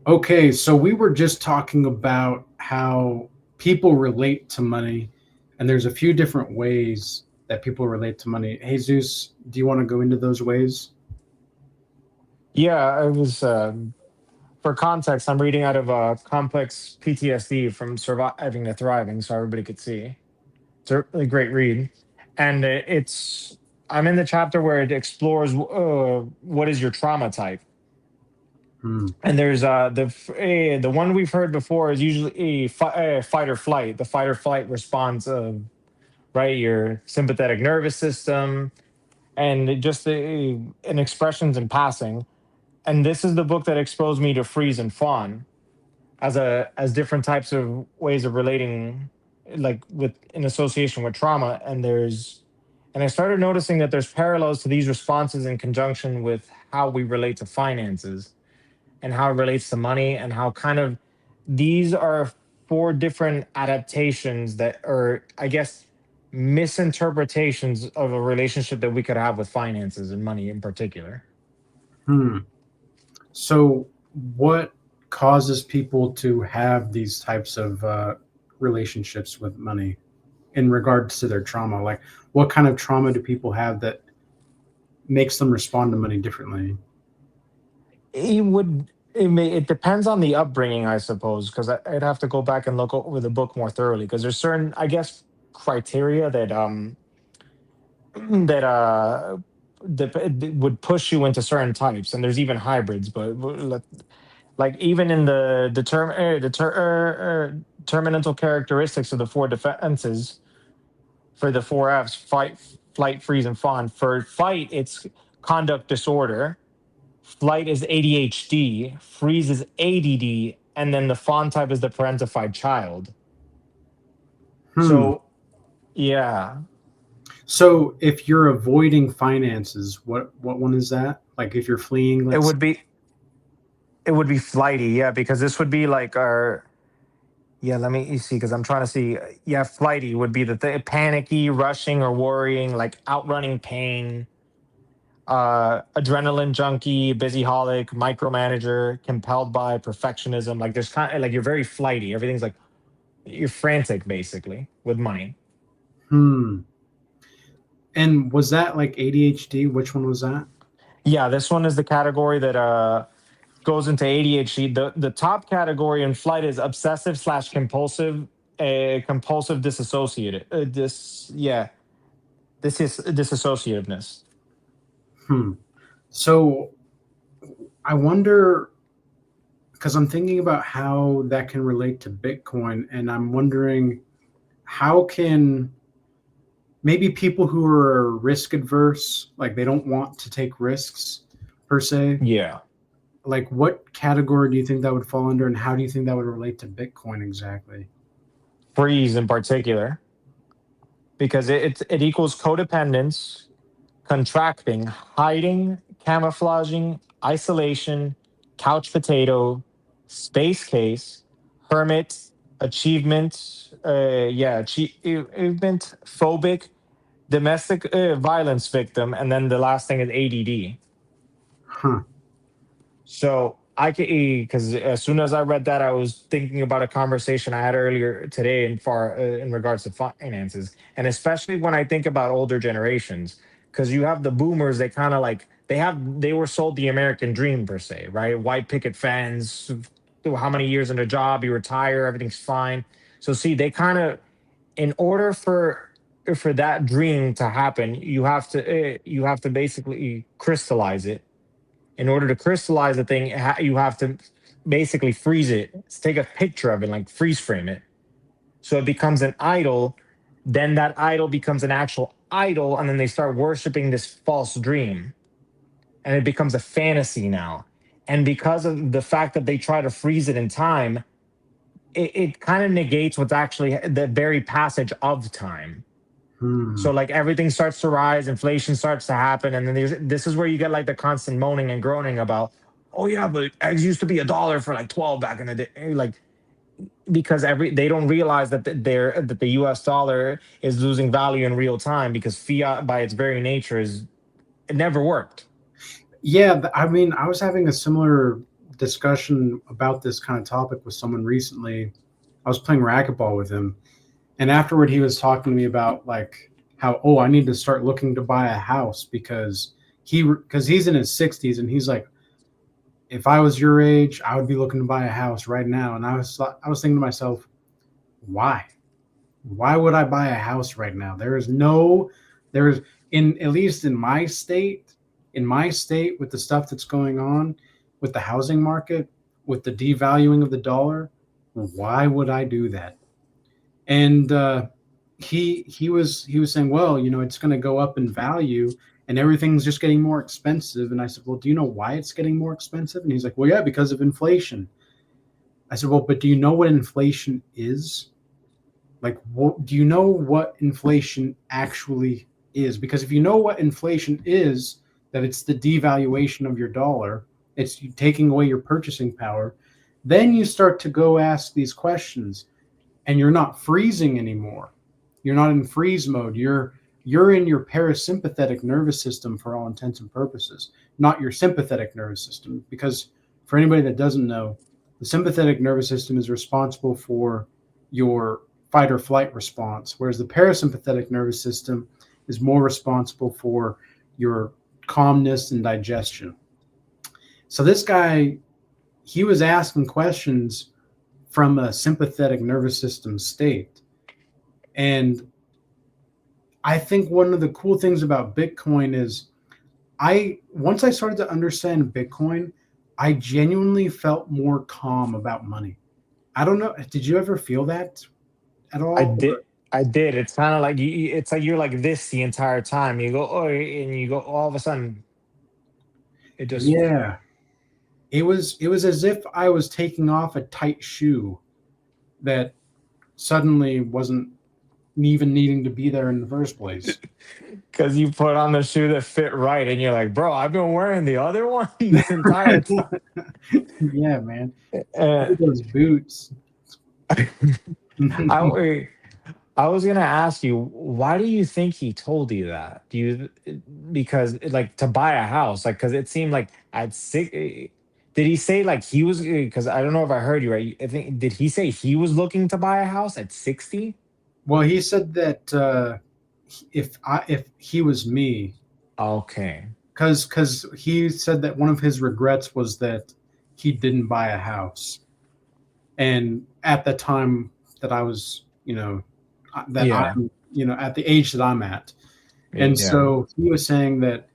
Okay, so we were just talking about how people relate to money, and there's a few different ways that people relate to money. Jesus, do you want to go into those ways? Yeah, I was. For context, I'm reading out of Complex PTSD from Surviving to Thriving, so everybody could see. It's a really great read, and it's. I'm in the chapter where it explores what is your trauma type, Hmm. and there's the one we've heard before is usually fight or flight. The fight or flight response of right your sympathetic nervous system, and just the in expressions in passing. And this is the book that exposed me to freeze and fawn as different types of ways of relating, like with in association with trauma. And I started noticing that there's parallels to these responses in conjunction with how we relate to finances and how it relates to money, and how kind of these are four different adaptations that are, I guess, misinterpretations of a relationship that we could have with finances and money in particular. Hmm. So, what causes people to have these types of relationships with money in regards to their trauma? Like, what kind of trauma do people have that makes them respond to money differently? It depends on the upbringing, I suppose, because I'd have to go back and look over the book more thoroughly, because there's certain, I guess, criteria that that would push you into certain types, and there's even hybrids. But like even in determinantal characteristics of the four defenses for the four Fs: fight, flight, freeze, and fawn. For fight, it's conduct disorder. Flight is ADHD, freeze is ADD, and then the fawn type is the parentified child. Hmm. So yeah, So, if you're avoiding finances, what one is that? Like, if you're fleeing, it let's. would be it would be flighty, yeah, because this would be like our yeah. Let me see, because I'm trying to see. Yeah, flighty would be the panicky, rushing, or worrying, like outrunning pain. Adrenaline junkie, busyholic, micromanager, compelled by perfectionism. Like there's kind of like you're very flighty. Everything's like you're frantic basically with money. Hmm. And was that like ADHD? Which one was that? Yeah, this one is the category that goes into ADHD. The top category in flight is obsessive slash compulsive, compulsive disassociated. This is disassociativeness. Hmm. So I wonder, because I'm thinking about how that can relate to Bitcoin, and I'm wondering how can maybe people who are risk adverse, like they don't want to take risks per se, Yeah, like what category do you think that would fall under, and how do you think that would relate to Bitcoin exactly? freeze in particular, because it equals codependence, contracting, hiding, camouflaging, isolation, couch potato, space case, hermit, achievement, achievement, phobic, domestic violence victim, and then the last thing is ADD. Huh. So I can, because as soon as I read that, I was thinking about a conversation I had earlier today in regards to finances, and especially when I think about older generations, because you have the boomers. They kind of like they were sold the American dream per se, right? White picket fence, how many years in a job, you retire, everything's fine. So see, they kind of in order for that dream to happen, you have to basically crystallize it. In order to crystallize the thing, you have to basically freeze it, take a picture of it, like freeze frame it. So it becomes an idol. Then that idol becomes an actual idol. And then they start worshiping this false dream. And it becomes a fantasy now. And because of the fact that they try to freeze it in time, it kind of negates what's actually the very passage of time. Hmm. So like everything starts to rise, inflation starts to happen, and then this is where you get like the constant moaning and groaning about, oh yeah, but eggs used to be $1 for like 12 back in the day, like because they don't realize that that the U.S. dollar is losing value in real time because fiat by its very nature is it never worked. Yeah, I mean, I was having a similar discussion about this kind of topic with someone recently. I was playing racquetball with him, and afterward he was talking to me about like how, oh, I need to start looking to buy a house because he's in his 60s, and he's like, if I was your age, I would be looking to buy a house right now. And I was thinking to myself, why? Why would I buy a house right now? There is in at least in my state with the stuff that's going on with the housing market, with the devaluing of the dollar, why would I do that? And he was saying, well, it's going to go up in value and everything's just getting more expensive. And I said, well, do you know why it's getting more expensive? And he's like, well, yeah, because of inflation. I said, well, but do you know what inflation is? Like, do you know what inflation actually is? Because if you know what inflation is, that it's the devaluation of your dollar, it's you taking away your purchasing power, then you start to go ask these questions, and you're not freezing anymore. You're not in freeze mode. You're in your parasympathetic nervous system for all intents and purposes, not your sympathetic nervous system. Because for anybody that doesn't know, the sympathetic nervous system is responsible for your fight or flight response, whereas the parasympathetic nervous system is more responsible for your calmness and digestion. So this guy, he was asking questions from a sympathetic nervous system state. And I think one of the cool things about Bitcoin is once I started to understand Bitcoin, I genuinely felt more calm about money. I don't know. Did you ever feel that at I all? did. I did. It's kind of like it's like you're like this the entire time. You go, oh, and you go. All of a sudden, it just Yeah. It was as if I was taking off a tight shoe that suddenly wasn't even needing to be there in the first place. because you put on the shoe that fit right, and you're like, bro, I've been wearing the other one this entire time. Yeah, man. Uh, Those boots. I I was gonna ask you, why do you think he told you that? Do you because like to buy a house, like because it seemed like at six. Did he say like he was? Because I don't know if I heard you right. I think did he say he was looking to buy a house at 60? Well, he said that if he was me, Okay. because he said that one of his regrets was that he didn't buy a house, and at the time that I was, that Yeah. I'm, at the age that I'm at, and Yeah. so he was saying that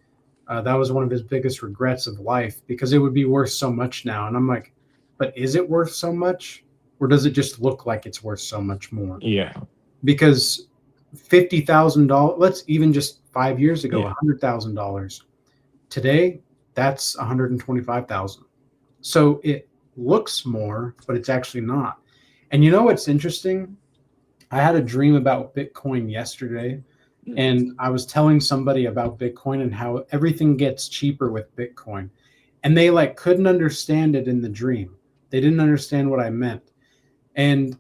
that was one of his biggest regrets of life because it would be worth so much now. And I'm like, but is it worth so much? Or does it just look like it's worth so much more? Yeah. Because $50,000, let's even just 5 years ago, Yeah. $100,000. Today, that's 125,000. So it looks more, but it's actually not. And you know what's interesting? I had a dream about Bitcoin yesterday, and I was telling somebody about Bitcoin and how everything gets cheaper with Bitcoin. And they like couldn't understand it in the dream. They didn't understand what I meant. And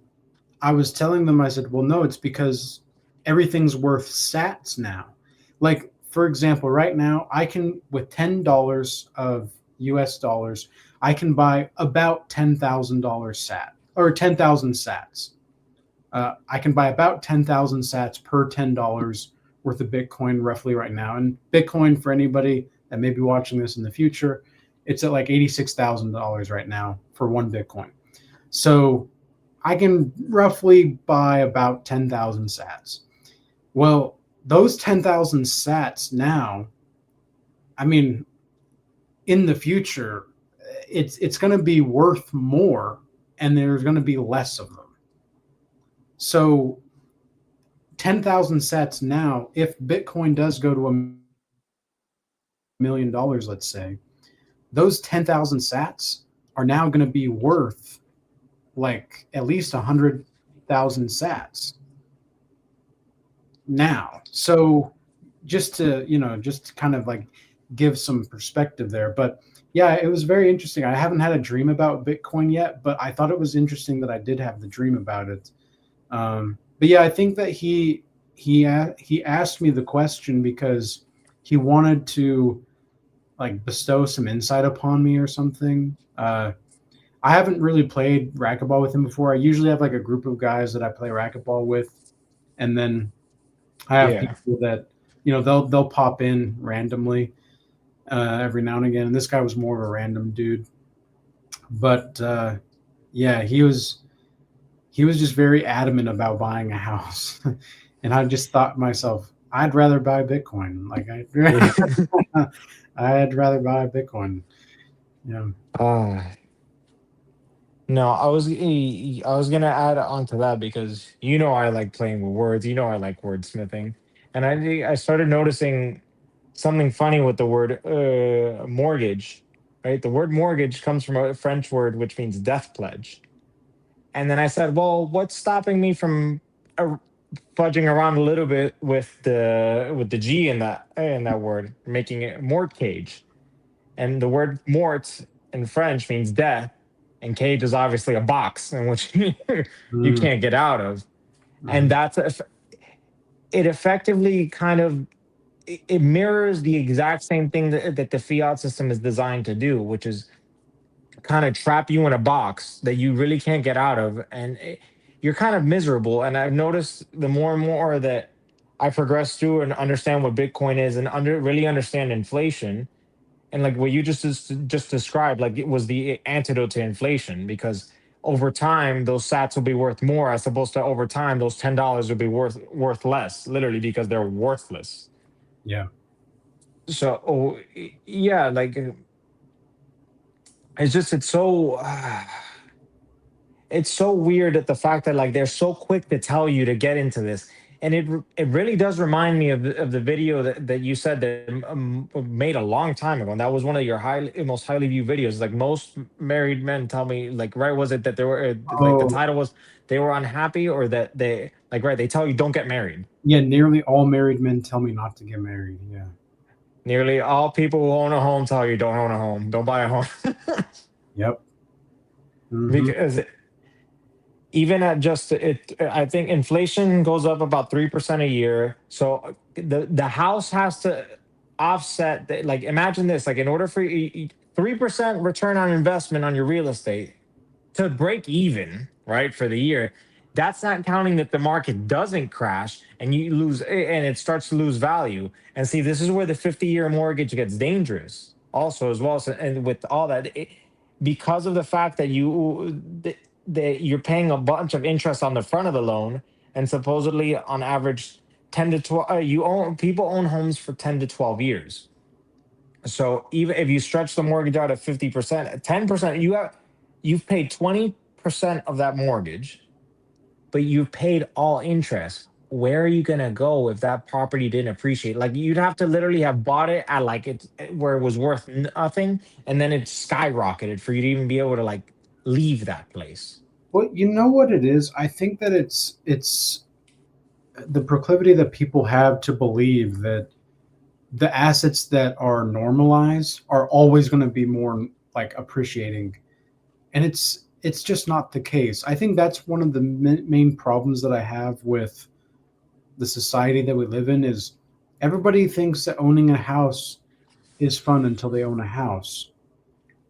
I was telling them, I said, well, no, it's because everything's worth sats now. Like, for example, right now, I can, with $10 of US dollars, I can buy about $10,000 sat or 10,000 sats. I can buy about 10,000 sats per $10 worth of Bitcoin roughly right now. And Bitcoin, for anybody that may be watching this in the future, it's at like $86,000 right now for one Bitcoin. So I can roughly buy about 10,000 sats. Well, those 10,000 sats now, I mean, in the future, it's going to be worth more, and there's going to be less of them. So 10,000 sats now, if Bitcoin does go to $1 million, let's say, those 10,000 sats are now going to be worth like at least 100,000 sats now. So just to kind of like give some perspective there. But yeah, it was very interesting. I haven't had a dream about Bitcoin yet, but I thought it was interesting that I did have the dream about it. But yeah, I think that he asked me the question because he wanted to like bestow some insight upon me or something. I haven't really played racquetball with him before. I usually have like a group of guys that I play racquetball with, and then I have Yeah. people that they'll pop in randomly every now and again. And this guy was more of a random dude, but yeah, he was just very adamant about buying a house, and I just thought to myself, I'd rather buy Bitcoin. Like Yeah. I'd rather buy Bitcoin. Yeah. uh, no, I was gonna add on to that because I like playing with words. I like wordsmithing, and I started noticing something funny with the word mortgage. Right, the word mortgage comes from a French word which means death pledge. And then I said, well, what's stopping me from uh, fudging around a little bit with the G in that word, making it mortgage? And the word mort in French means death, and cage is obviously a box in which you Mm, can't get out of. And mhm. it effectively kind of it mirrors the exact same thing that the fiat system is designed to do, which is kind of trap you in a box that you really can't get out of, and you're kind of miserable. And I've noticed the more and more that I progress through and understand what Bitcoin is and really understand inflation, and like what you just described, like it was the antidote to inflation, because over time those sats will be worth more, as opposed to over time those $10 will be worth less, literally because they're worthless. Yeah. So yeah, like it's so it's so weird at the fact that like they're so quick to tell you to get into this. And it really does remind me of the video that you said that made a long time ago, and that was one of your most highly viewed videos. Like most married men tell me, like, right, was it that they were like the Oh, title was they were unhappy, or that they like, right, they tell you don't get married. yeah. Nearly all married men tell me not to get married. Yeah. Nearly all people who own a home tell you don't own a home, don't buy a home. Yep. Hmm. Because even at just it, I think inflation goes up about 3% a year. So the house has to offset like, imagine this, like, in order for 3% return on investment on your real estate to break even, right, for the year. That's not counting that the market doesn't crash and you lose and it starts to lose value. And see, this is where the 50-year mortgage gets dangerous also, as well. So, and with all that, because of the fact that that you're paying a bunch of interest on the front of the loan, and supposedly on average 10 to 12, you own people own homes for 10 to 12 years. So even if you stretch the mortgage out at 50%, 10%, you've paid 20% of that mortgage, but you've paid all interest. Where are you gonna go if that property didn't appreciate? Like, you'd have to literally have bought it at like it where it was worth nothing, and then it skyrocketed for you to even be able to like leave that place. Well, you know what it is? I think that it's the proclivity that people have to believe that the assets that are normalized are always going to be more like appreciating, and it's just not the case. I think that's one of the main problems that I have with the society that we live in is everybody thinks that owning a house is fun until they own a house,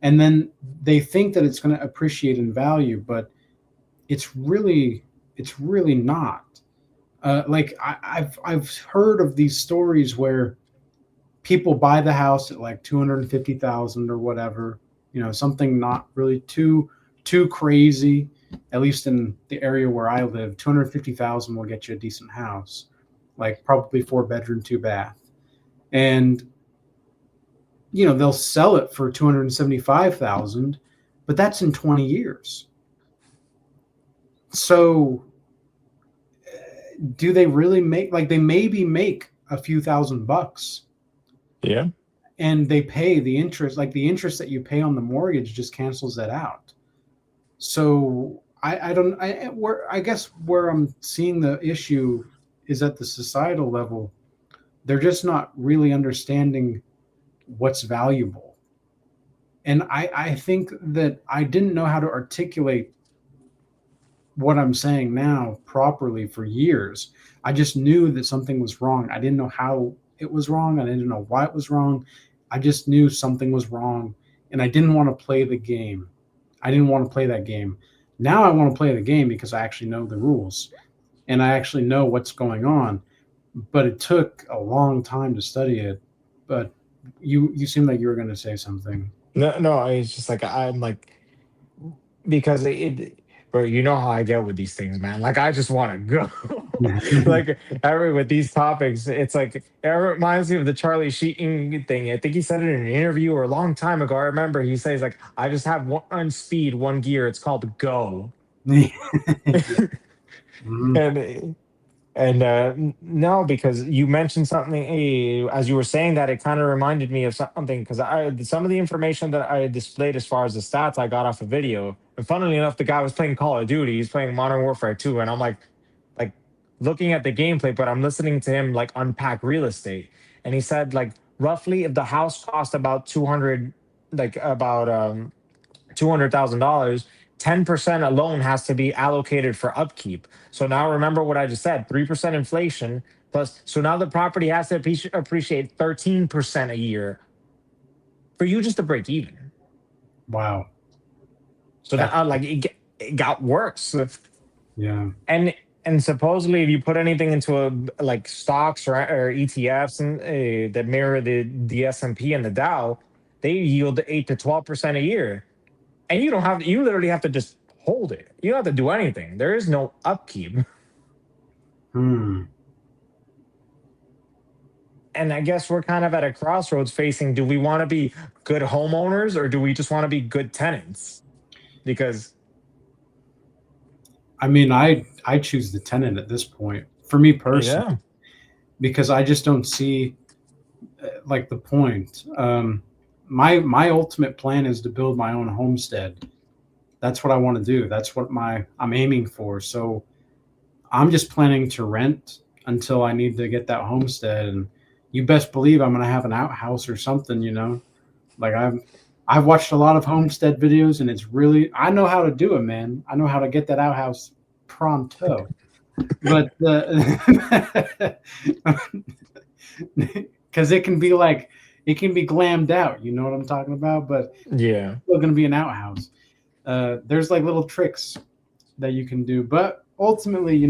and then they think that it's going to appreciate in value, but it's really it's really not. Like I've heard of these stories where people buy the house at like 250,000 or whatever, something not really too crazy. At least in the area where I live, 250,000 will get you a decent house, like probably 4 bedroom, 2 bath, and they'll sell it for 275,000, but that's in 20 years. So do they really make, like, they maybe make a few $1,000, Yeah. and they pay the interest, like the interest that you pay on the mortgage just cancels that out. So I don't I guess where I'm seeing the issue is at the societal level. They're just not really understanding what's valuable. And I think that I didn't know how to articulate what I'm saying now properly for years. I just knew that something was wrong. I didn't know how it was wrong. I didn't know why it was wrong. I just knew something was wrong, and I didn't want to play the game. I didn't want to play that game. Now I want to play the game because I actually know the rules and I actually know what's going on. But it took a long time to study it. But you seem like you were going to say something. No, no, it's just like I'm like because bro, you know how I get with these things, man. Like I just want to go. Like every with these topics, it's like it reminds me of the Charlie Sheen thing. I think he said it in an interview or a long time ago. I remember he says like, "I just have one speed, one gear. It's called go." Yeah. Mhm. And no, because you mentioned something as you were saying that it kind of reminded me of something because I some of the information that I displayed as far as the stats I got off a video. And funnily enough, the guy was playing Call of Duty. He's playing Modern Warfare 2, and I'm like looking at the gameplay, but I'm listening to him like unpack real estate. And he said like roughly if the house cost about 200, like about $200,000, 10% alone has to be allocated for upkeep. So now remember what I just said, 3% inflation plus. So now the property has to appreciate 13% a year for you just to break even. Wow. So That now like it got worse. yeah. And and supposedly if you put anything into a like stocks or ETFs and that mirror the S&P and the Dow, they yield 8 to 12% a year. And you literally have to just hold it. You don't have to do anything. There is no upkeep. Hmm. And I guess we're kind of at a crossroads facing, do we want to be good homeowners or do we just want to be good tenants? Because I mean, I choose the tenant at this point for me personally yeah. because I just don't see like the point. My ultimate plan is to build my own homestead. That's what I want to do. That's what my I'm aiming for. So I'm just planning to rent until I need to get that homestead, and you best believe I'm gonna have an outhouse or something. Like I've watched a lot of homestead videos, and it's really I know how to do it, man. I know how to get that outhouse pronto. But because it can be like it can be glammed out, you know what I'm talking about? But Yeah. it's still gonna be an outhouse. There's like little tricks that you can do, but ultimately,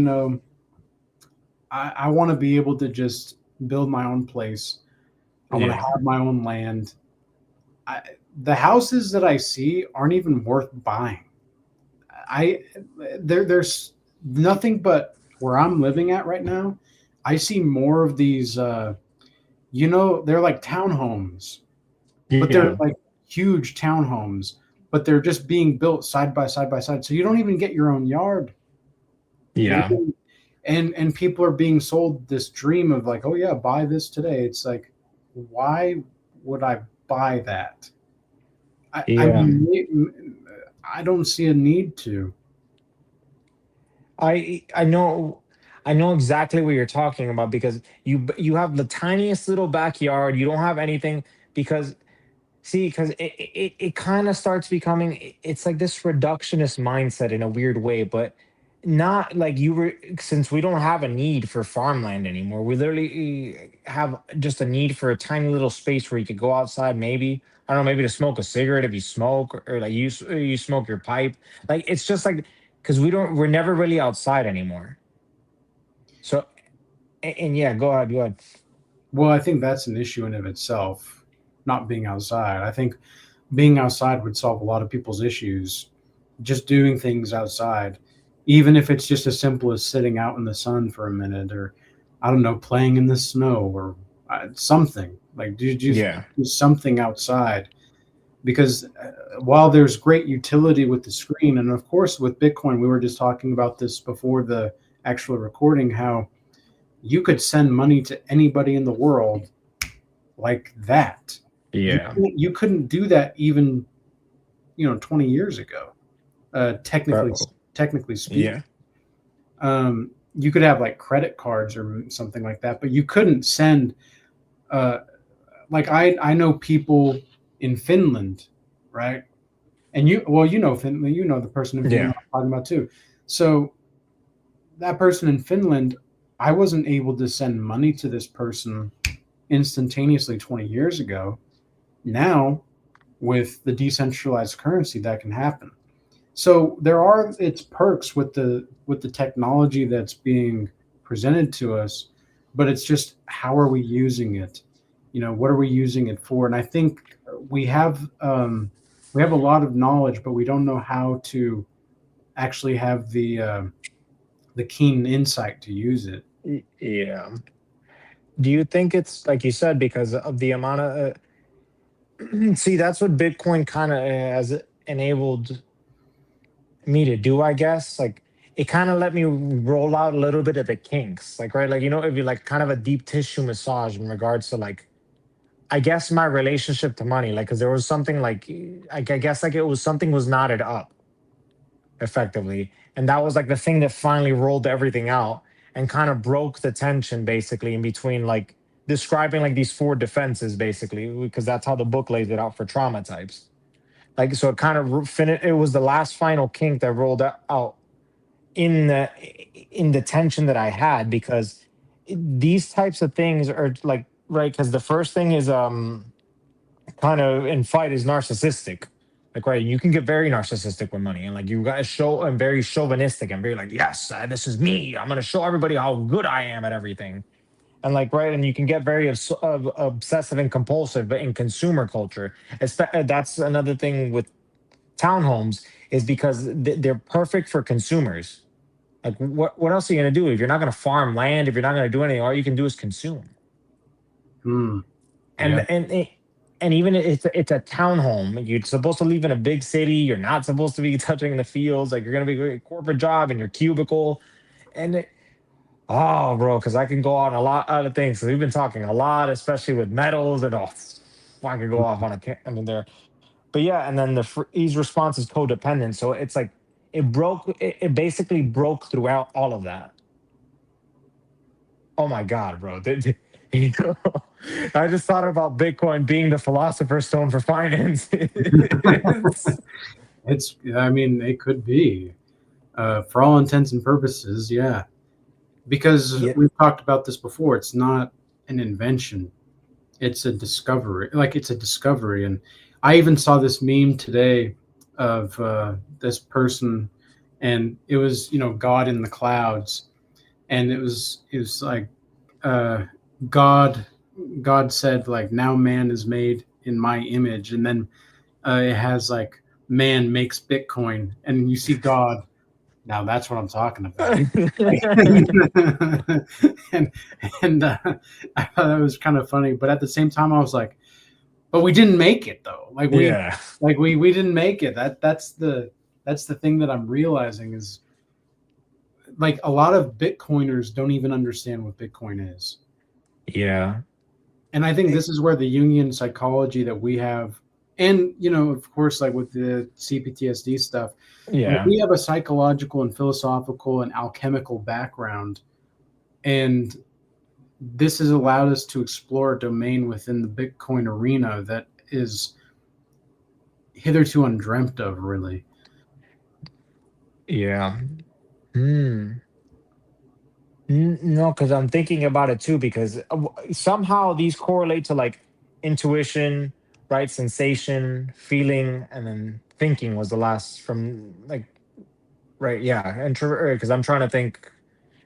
I want to be able to just build my own place. I want to Yeah. have my own land. I, the houses that I see aren't even worth buying. I there's nothing but where I'm living at right now. I see more of these. They're like townhomes, but they're Yeah. like huge townhomes, but they're just being built side by side by side. So you don't even get your own yard. And Yeah. and people are being sold this dream of like, oh yeah, buy this today. It's like, why would I buy that? I Yeah. mean, I don't see a need to. I know I know exactly what you're talking about because you have the tiniest little backyard. You don't have anything because see, because it kind of starts becoming it's like this reductionist mindset in a weird way, but not like you were since we don't have a need for farmland anymore. We literally have just a need for a tiny little space where you could go outside, maybe I don't know, maybe to smoke a cigarette if you smoke, or like you smoke your pipe. Like it's just like because we're never really outside anymore. So and yeah, go ahead, go ahead. Well, I think that's an issue in of itself, not being outside. I think being outside would solve a lot of people's issues. Just doing things outside, even if it's just as simple as sitting out in the sun for a minute, or I don't know, playing in the snow, or something like Yeah, do something outside. Because while there's great utility with the screen, and of course with Bitcoin, we were just talking about this before the actual recording, how you could send money to anybody in the world like that. yeah, You couldn't do that even 20 years ago. Technically bro. technically speaking, Yeah, you could have like credit cards or something like that, but you couldn't send. Uh, like I know people in Finland, right? And you know Finland, you know the person in Finland yeah, I'm talking about too. So that person in Finland, I wasn't able to send money to this person instantaneously 20 years ago. Now, with the decentralized currency, that can happen. So there are its perks with the technology that's being presented to us, but it's just how are we using it? You know, what are we using it for? And I think we have we have a lot of knowledge, but we don't know how to actually have the keen insight to use it. Yeah. Do you think it's like you said because of the amount of see, that's what Bitcoin kind of has enabled me to do, I guess. Like it kind of let me roll out a little bit of the kinks. Like, right, like if you like kind of a deep tissue massage in regards to like I guess my relationship to money, like because there was something like I guess like it was something was knotted up effectively. And that was like the thing that finally rolled everything out and kind of broke the tension basically in between like describing like these four defenses basically because that's how the book lays it out for trauma types. Like so it kind of finished. It was the last final kink that rolled out in the tension that I had because these types of things are like right because the first thing is kind of in fight is narcissistic. Like, right, you can get very narcissistic with money, and like you got to show and very chauvinistic and very like, yes, this is me. I'm gonna show everybody how good I am at everything. And like, right, and you can get very obsessive and compulsive in consumer culture. That's another thing with townhomes is because they're perfect for consumers. Like, what else are you gonna do if you're not gonna farm land? If you're not gonna do anything, all you can do is consume. Hmm. and Yeah. and it, and even it's a townhome. You're supposed to live in a big city. You're not supposed to be touching the fields. Like you're gonna be a corporate job in your cubicle, and oh, bro, because I can go on a lot other things. So we've been talking a lot, especially with metals and all. I could go off on I mean there, but yeah, and then ease response is codependent. So it's like it basically broke throughout all of that. Oh my God, bro. You know, I just thought about Bitcoin being the philosopher's stone for finance. It's, I mean, it could be, for all intents and purposes, yeah. Because Yeah. we've talked about this before, it's not an invention, it's a discovery. Like it's a discovery. And I even saw this meme today of this person, and it was, you know, God in the clouds, and it was like uh, God God said like, now man is made in my image, and then it has like, man makes Bitcoin, and you see God. Now that's what I'm talking about. and and I thought that was kind of funny, but at the same time, I was like, but we didn't make it though. Yeah. We didn't make it. That's the thing that I'm realizing is like a lot of Bitcoiners don't even understand what Bitcoin is. Yeah. And I think this is where the Jungian psychology that we have, and you know, of course, like with the CPTSD stuff, like Yeah. we have a psychological and philosophical and alchemical background, and this has allowed us to explore a domain within the Bitcoin arena that is hitherto undreamt of, really. Yeah. Hmm. No, because I'm thinking about it too, because somehow these correlate to like intuition, right? Sensation, feeling, and then thinking was the last from like, right. Yeah. Introvert, because I'm trying to think,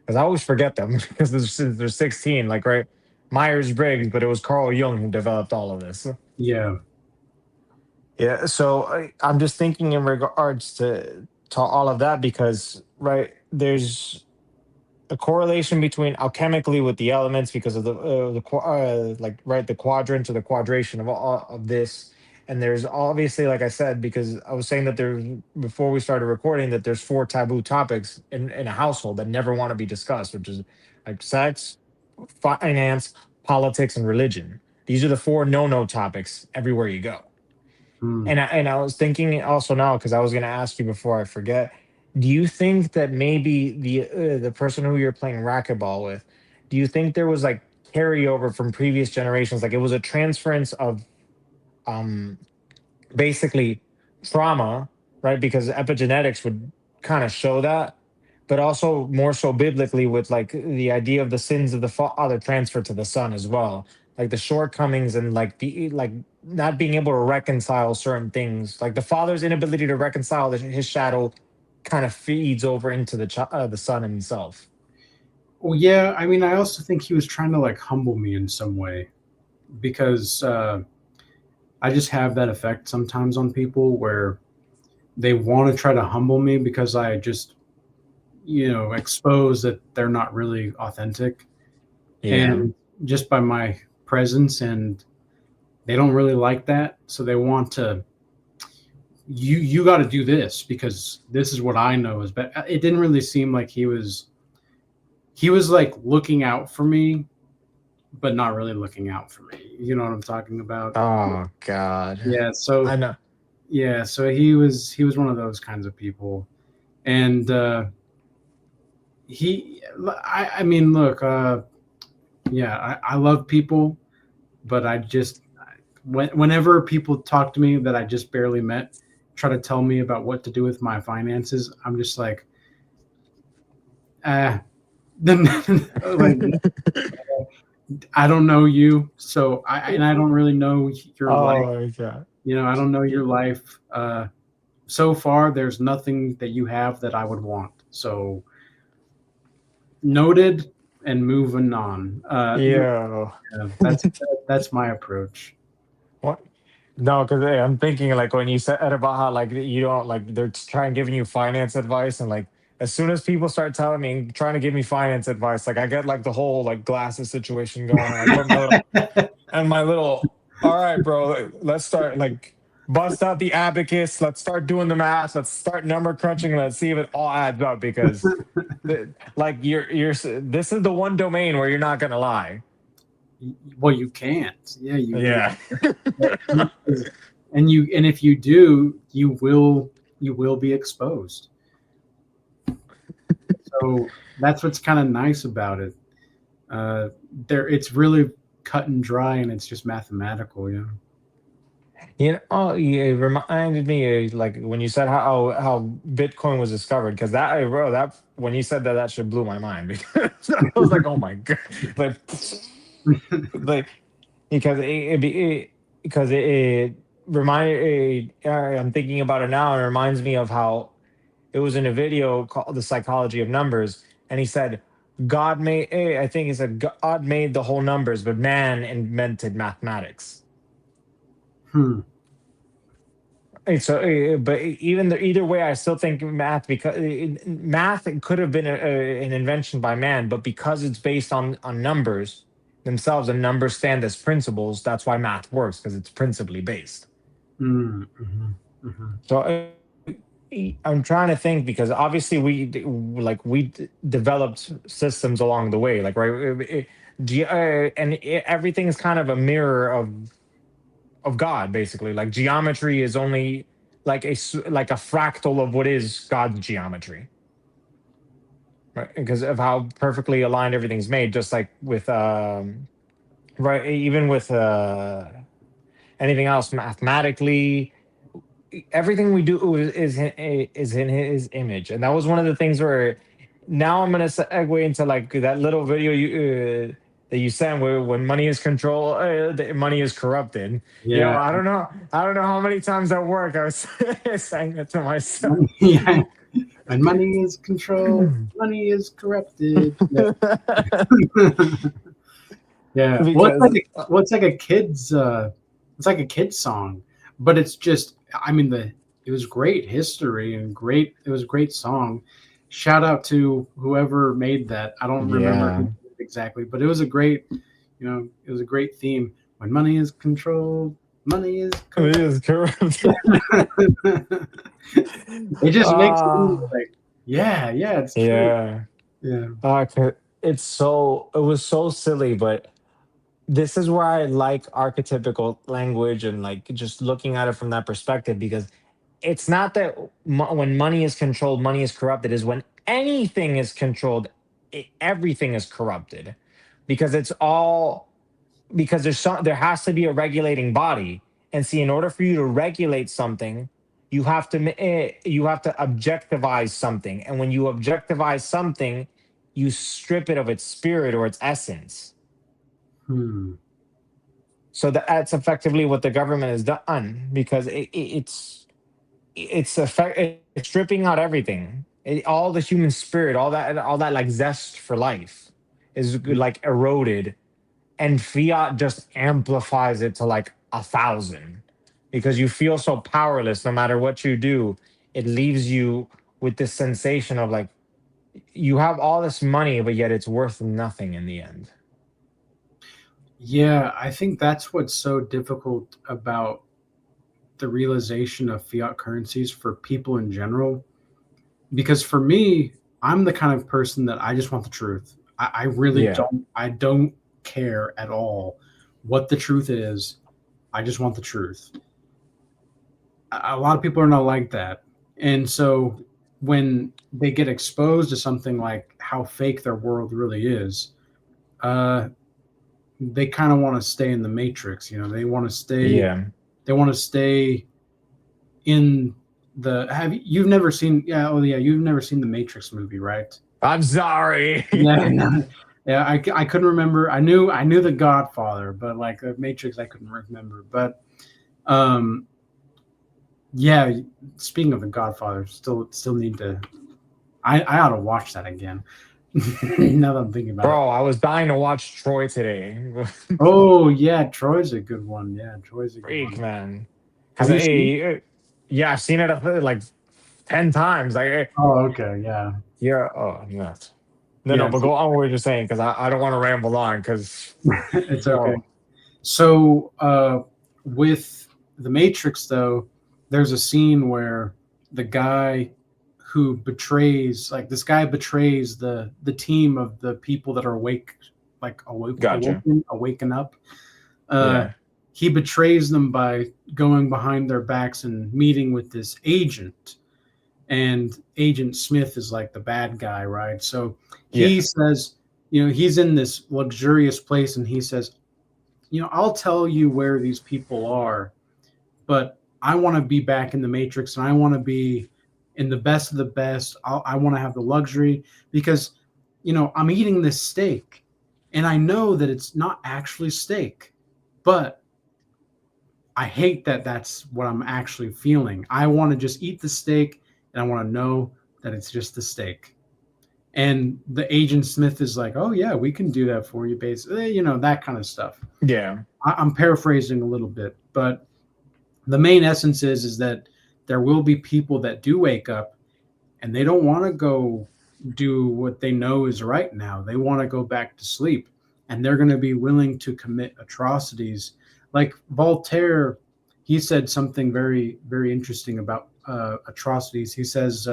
because I always forget them because there's 16, like, right? Myers Briggs, but it was Carl Jung who developed all of this. Yeah. Yeah, so I'm just thinking in regards to all of that because right there's a correlation between alchemically with the elements because of like right the quadrant or the quadration of all of this, and there's obviously like I said because I was saying that there's before we started recording that there's four taboo topics in a household that never want to be discussed, which is like sex, finance, politics, and religion. These are the four no topics everywhere you go. Hmm. And I was thinking also now because I was going to ask you before I forget. Do you think that maybe the person who you're playing racquetball with, do you think there was like carryover from previous generations? Like it was a transference of um basically trauma, right? Because epigenetics would kind of show that, but also more so biblically with like the idea of the sins of the father transferred to the son as well, like the shortcomings and like the like not being able to reconcile certain things. Like the father's inability to reconcile his shadow kind of feeds over into the son himself. Well, yeah, I mean, I also think he was trying to like humble me in some way because I just have that effect sometimes on people where they want to try to humble me because I just, expose that they're not really authentic. Yeah. And just by my presence, and they don't really like that. So they want to, you got to do this because this is what I know is better. It didn't really seem like he was like looking out for me, but not really looking out for me. You know what I'm talking about? Oh God. Yeah. So I know. yeah, so he was one of those kinds of people, and he, I mean, look, yeah, I love people, but I just whenever people talk to me that I just barely met, try to tell me about what to do with my finances, I'm just like, then like I don't know you, so I don't really know your life. Oh my God. I don't know your life. So far, there's nothing that you have that I would want. So noted and moving on. Yeah. Yeah, that's my approach. What? No, because I'm thinking like when you said about how like you don't like they're trying giving you finance advice and like as soon as people start telling me trying to give me finance advice, like I get like the whole like glasses situation going and I put my little and my little all right, bro, let's start like bust out the abacus, let's start doing the math, let's start number crunching, let's see if it all adds up because like you're this is the one domain where you're not gonna lie. Well, you can't. Yeah, you really. Yeah. And if you do, you will be exposed. So that's what's kind of nice about it. Uh, it's really cut and dry, and it's just mathematical. Yeah. You know, oh, yeah, it reminded me like when you said how Bitcoin was discovered because bro, that when you said that that shit blew my mind because I was like, oh my God, like like because because it reminded I'm thinking about it now and it reminds me of how it was in a video called The Psychology of Numbers and he said God made I think he said God made the whole numbers but man invented mathematics. Hmm. So, but either way, I still think math because math could have been an invention by man, but because it's based on numbers themselves and numbers stand as principles, that's why math works because it's principally based. Mm, mhm, mhm. So I'm trying to think because obviously we developed systems along the way, like right, and everything is kind of a mirror of God, basically. Like geometry is only like like a fractal of what is God's geometry, right? Because of how perfectly aligned everything's made. Just like with right, even with anything else, mathematically, everything we do is in His image, and that was one of the things where. Now I'm gonna segue into like that little video that you sent where when money is control, money is corrupted. Yo, Yeah. I don't know how many times at work I was saying it to myself. Money, yeah. When money is controlled, money is corrupted. Yeah. Yeah. Well, it's like Because a kid's song, but it's just, I mean, it was great history and it was a great song. Shout out to whoever made that. I don't remember who yeah, did it exactly, but it was a great theme. When money is controlled, money is it corrupt. is corrupt. It just makes me Ah, like, yeah, yeah, it's true. yeah. Yeah. It was so silly, but this is where I like archetypical language and like just looking at it from that perspective because it's not that when money is controlled, money is corrupted, is when anything is controlled, everything is corrupted because it's all because there has to be a regulating body. And see, in order for you to regulate something, you have to objectivize something. And when you objectivize something, you strip it of its spirit or its essence. Hmm. So that's effectively what the government has done, because it's stripping out everything. All the human spirit, all that like zest for life is like eroded, and fiat just amplifies it to like 1,000, because you feel so powerless no matter what you do. It leaves you with this sensation of like you have all this money, but yet it's worth nothing in the end. Yeah, I think that's what's so difficult about the realization of fiat currencies for people in general. Because for me, I'm the kind of person that I just want the truth. I really Yeah. don't. I don't care at all what the truth is. I just want the truth. A lot of people are not like that, and so when they get exposed to something like how fake their world really is, uh, they kind of want to stay in the matrix. They want to stay. Yeah. They want to stay in the. You've never seen? Yeah. Oh yeah. You've never seen the Matrix movie, right? I'm sorry. Yeah, no, yeah. I couldn't remember. I knew the Godfather, but like the Matrix, I couldn't remember. But um, yeah. Speaking of the Godfather, still need to. I ought to watch that again. Now that I'm thinking about it. Bro, I was dying to watch Troy today. Oh yeah, Troy's a good one. Yeah, Troy's a good Freak, one. man. Because Have you seen? yeah, I've seen it like 10 times. Like, Oh okay, yeah, yeah. Oh, nuts. No, no, yeah. but go on what you're saying, because I don't want to ramble on. Because It's okay. yo, So with the Matrix, though, there's a scene where the guy who betrays, like this guy betrays the team of the people that are awake, like gotcha. awaken up. Uh, Yeah, he betrays them by going behind their backs and meeting with this agent. And Agent Smith is like the bad guy, right? So he yeah, says, he's in this luxurious place, and he says, I'll tell you where these people are, but I want to be back in the Matrix, and I want to be in the best of the best. I want to have the luxury because, I'm eating this steak and I know that it's not actually steak, but I hate that that's what I'm actually feeling. I want to just eat the steak and I want to know that it's just the steak. And the Agent Smith is like, oh, yeah, we can do that for you, basically, that kind of stuff. yeah, I'm paraphrasing a little bit, but the main essence is that there will be people that do wake up and they don't want to go do what they know is right now. They want to go back to sleep, and they're going to be willing to commit atrocities. Like Voltaire, he said something very, very interesting about atrocities. He says,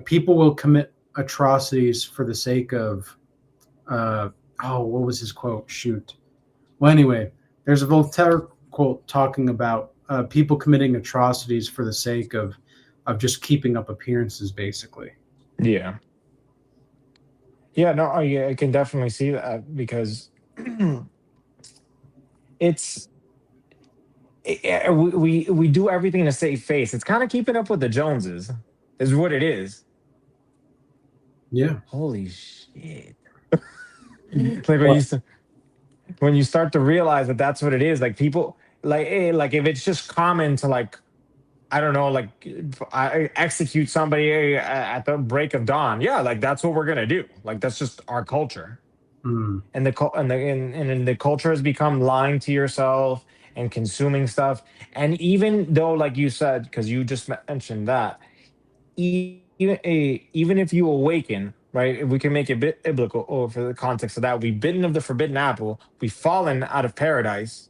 people will commit atrocities for the sake of, uh, what was his quote? Shoot. Well, anyway, there's a Voltaire quote talking about people committing atrocities for the sake of just keeping up appearances, basically. yeah, yeah. No, yeah, I can definitely see that, because it's we do everything to save face. It's kind of keeping up with the Joneses, is what it is. Yeah. Holy shit! Like when Well, you start to realize that that's what it is. Like people, like if it's just common to like, I don't know, like I execute somebody at the break of dawn. Yeah, like that's what we're gonna do. Like that's just our culture. mm, And the culture has become lying to yourself and consuming stuff. And even though, like you said, because you just mentioned that, even if you awaken, right? If we can make it bit biblical, or for the context of that, we've bitten of the forbidden apple, we've fallen out of paradise,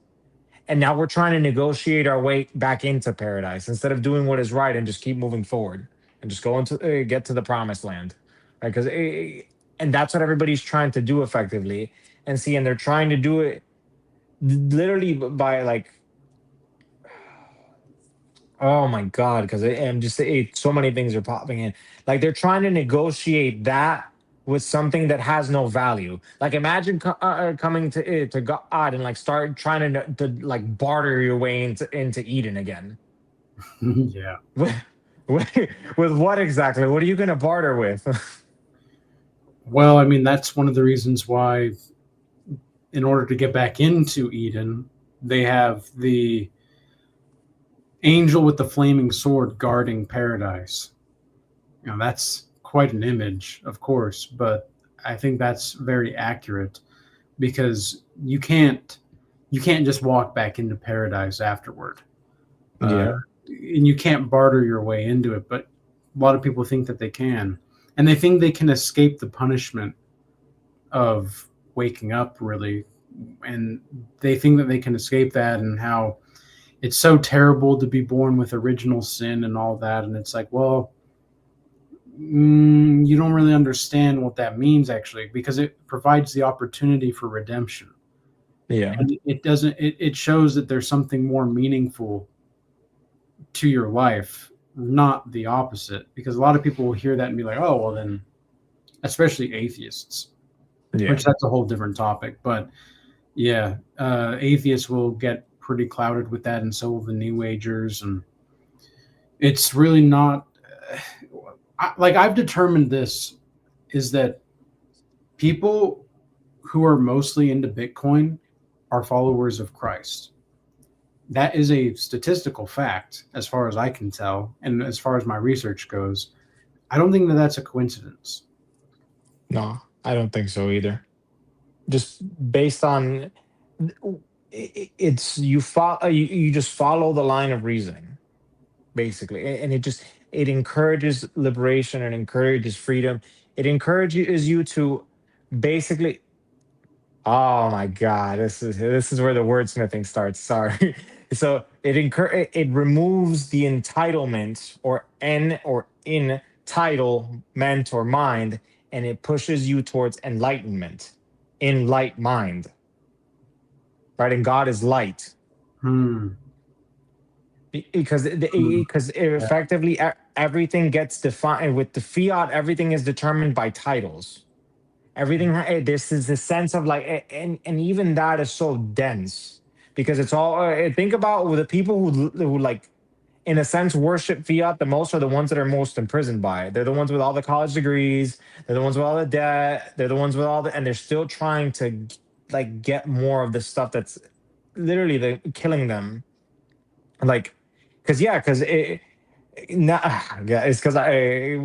and now we're trying to negotiate our way back into paradise instead of doing what is right and just keep moving forward and just go into get to the promised land, right? Because and that's what everybody's trying to do effectively, and see, and they're trying to do it literally by like, oh my god, because I'm just so many things are popping in. Like they're trying to negotiate that with something that has no value. Like imagine coming to God and like start trying to like barter your way into Eden again. yeah. with, with what exactly? What are you going to barter with? Well, I mean, that's one of the reasons why in order to get back into Eden, they have the angel with the flaming sword guarding paradise. That's quite an image, of course, but I think that's very accurate because you can't just walk back into paradise afterward, uh, Yeah. and you can't barter your way into it. But a lot of people think that they can, and they think they can escape the punishment of waking up, really, and they think that they can escape that, and how it's so terrible to be born with original sin and all that. And it's like, well, you don't really understand what that means actually, because it provides the opportunity for redemption, Yeah. and it doesn't. It shows that there's something more meaningful to your life, not the opposite. Because a lot of people will hear that and be like, oh, well then, especially atheists, Yeah. which that's a whole different topic. But yeah, atheists will get pretty clouded with that, and so will the New Agers, and it's really not. Like I've determined this is that people who are mostly into Bitcoin are followers of Christ. That is a statistical fact, as far as I can tell, and as far as my research goes. I don't think that that's a coincidence. No, I don't think so either. Just based on it's you follow you just follow the line of reasoning basically, and it encourages liberation and encourages freedom. It encourages you to basically, oh my god, this is where the wordsmithing starts. Sorry. So it removes the entitlement or n or in title meant or mind, and it pushes you towards enlightenment in light mind, right? And God is light. Hmm. Hmm. Because Yeah. effectively everything gets defined with the fiat. Everything is determined by titles. Everything this is the sense of like and even that is so dense because it's all think about the people who like in a sense worship fiat the most are the ones that are most imprisoned by it. They're the ones with all the college degrees, they're the ones with all the debt, they're the ones with all the, and they're still trying to like get more of the stuff that's literally killing them, like because yeah, because it not, yeah, it's because I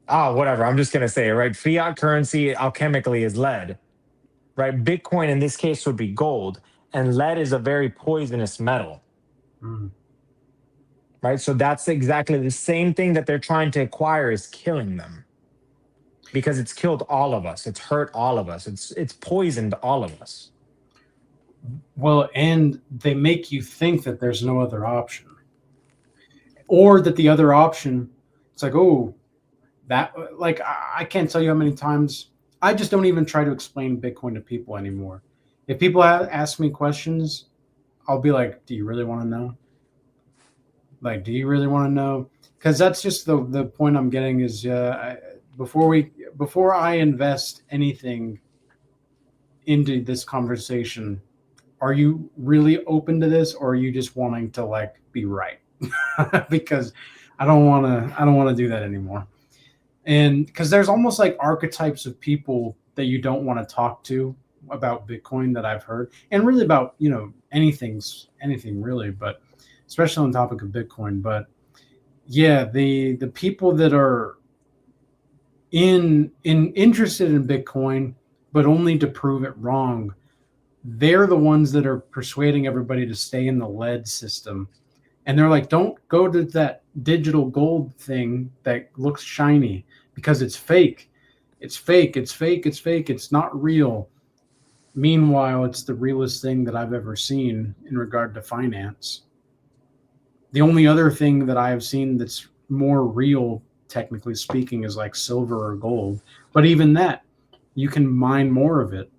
whatever, I'm just gonna say it, right? Fiat currency alchemically is lead, right? Bitcoin in this case would be gold, and lead is a very poisonous metal, Hmm. right? So that's exactly the same thing that they're trying to acquire is killing them because it's killed all of us. It's hurt all of us. It's poisoned all of us. Well, and they make you think that there's no other option, or that the other option, it's like, oh, that, like, I can't tell you how many times I just don't even try to explain Bitcoin to people anymore. If people ask me questions, I'll be like, do you really want to know? Like, do you really want to know? Because that's just the point I'm getting is, before I invest anything into this conversation, are you really open to this, or are you just wanting to like be right? Because I don't want to do that anymore. And because there's almost like archetypes of people that you don't want to talk to about Bitcoin that I've heard, and really about anything really, but especially on the topic of Bitcoin. But yeah, the people that are in interested in Bitcoin, but only to prove it wrong, they're the ones that are persuading everybody to stay in the lead system. And they're like, don't go to that digital gold thing that looks shiny because it's fake. It's fake. It's fake. It's fake. It's not real. Meanwhile, it's the realest thing that I've ever seen in regard to finance. The only other thing that I have seen that's more real, technically speaking, is like silver or gold. But even that, you can mine more of it.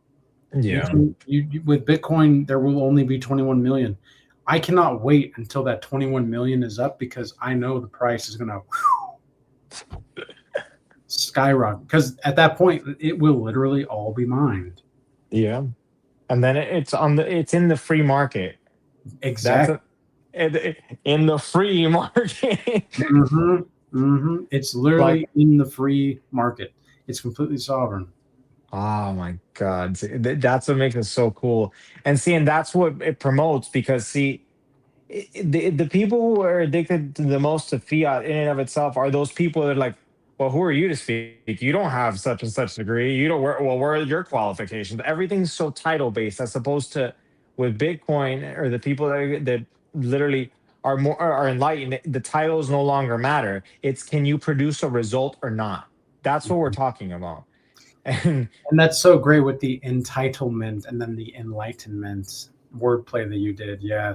You Yeah. can with Bitcoin, there will only be 21 million. I cannot wait until that 21 million is up because I know the price is going to skyrocket. Because at that point, it will literally all be mined. Yeah. And then it's in the free market. That's Exactly. a in the free market. Hmm. Hmm. It's Like literally in the free market. It's completely sovereign. Oh my God. See, that's what makes it so cool. And see, and that's what it promotes because see, the people who are addicted to the most to fiat in and of itself are those people that are like, well, who are you to speak? You don't have such and such degree. You don't work. Well, where are your qualifications? Everything's so title based as opposed to with Bitcoin or the people that literally are more are enlightened. The titles no longer matter. It's can you produce a result or not? That's what we're talking about. And And that's so great with the entitlement and then the enlightenment wordplay that you did. Yeah.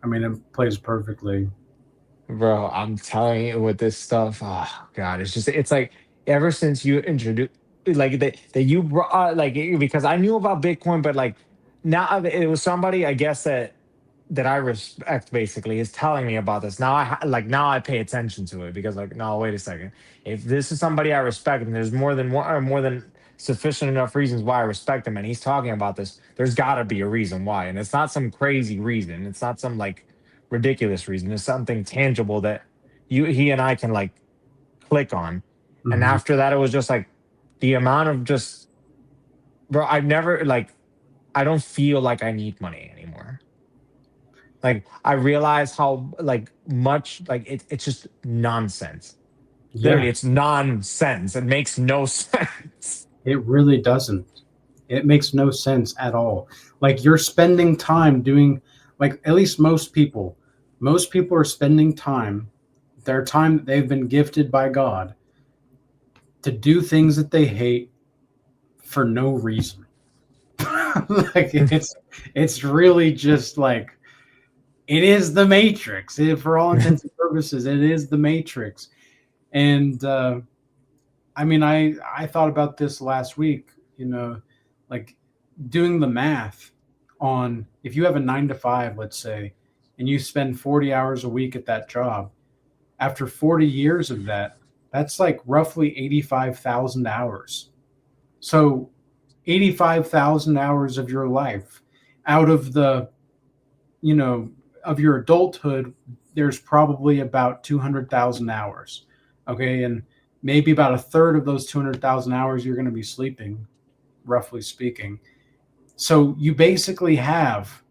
I mean, it plays perfectly. bro, I'm telling you with this stuff, oh God, it's just it's like ever since you introduced like that you brought because I knew about Bitcoin, but like now it was somebody I guess that I respect basically is telling me about this. Now like now I pay attention to it because like no, wait a second. If this is somebody I respect and there's more than one or more than sufficient enough reasons why I respect him and he's talking about this, there's got to be a reason why. And it's not some crazy reason. It's not some like ridiculous reason. It's something tangible that he and I can like click on. And Mhm. after that it was just like the amount of just bro, I've never like I don't feel like I need money anymore. Like I realize how like much like it's just nonsense. Yeah, Literally, it's nonsense. It makes no sense. it really doesn't. It makes no sense at all. Like you're spending time doing, like at least most people are spending time, their time that they've been gifted by God to do things that they hate for no reason. Like it's really just like it is the Matrix. For all intents and purposes, it is the Matrix. And I mean, I thought about this last week. You know, like doing the math on if you have a 9 to 5, let's say, and you spend 40 hours a week at that job. After 40 years of that, that's like roughly 85,000 hours. So 85,000 hours of your life out of the, you know, of your adulthood, there's probably about 200,000 hours. Okay. And maybe about a third of those 200,000 hours you're going to be sleeping, roughly speaking. So you basically have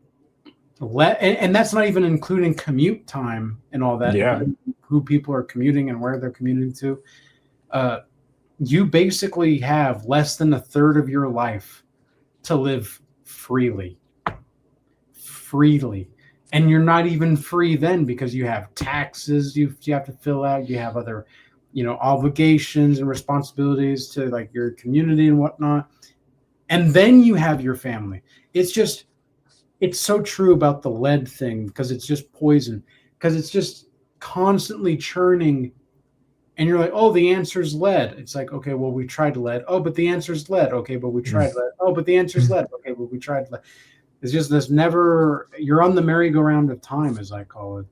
and that's not even including commute time and all that, Yeah. depending on who people are commuting and where they're commuting to. Uh, you basically have less than a third of your life to live freely, freely. And you're not even free then because you have taxes you have to fill out, you have other, obligations and responsibilities to like your community and whatnot. And then you have your family. It's just it's so true about the lead thing because it's just poison, because it's just constantly churning. And you're like, oh, the answer's lead. It's like, okay, well, we tried lead. Oh, but the answer's lead. Okay, but we tried lead. Oh, but the answer's lead. Okay, but we tried lead. It's just this never, you're on the merry-go-round of time, as I call it.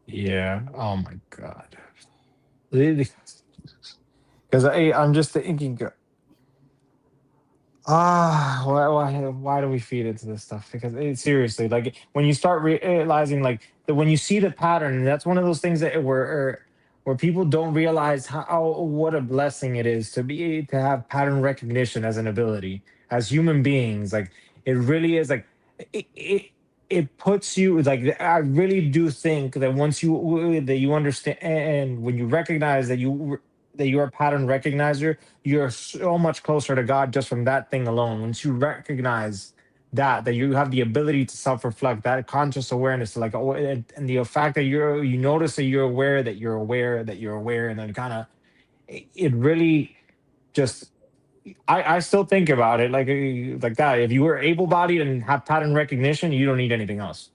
Yeah. Oh my God. Because I'm just thinking, why do we feed into this stuff? Because seriously, like when you start realizing, like when you see the pattern, that's one of those things that where people don't realize how what a blessing it is to be to have pattern recognition as an ability as human beings. Like it really is like it. It puts you like I really do think that once you understand and when you recognize that you're a pattern recognizer, you're so much closer to God just from that thing alone. Once you recognize that you have the ability to self-reflect, that conscious awareness, like and the fact that you notice that you're aware that you're aware that you're aware, and then kind of it really just. I still think about it like that. If you were able-bodied and have pattern recognition, you don't need anything else.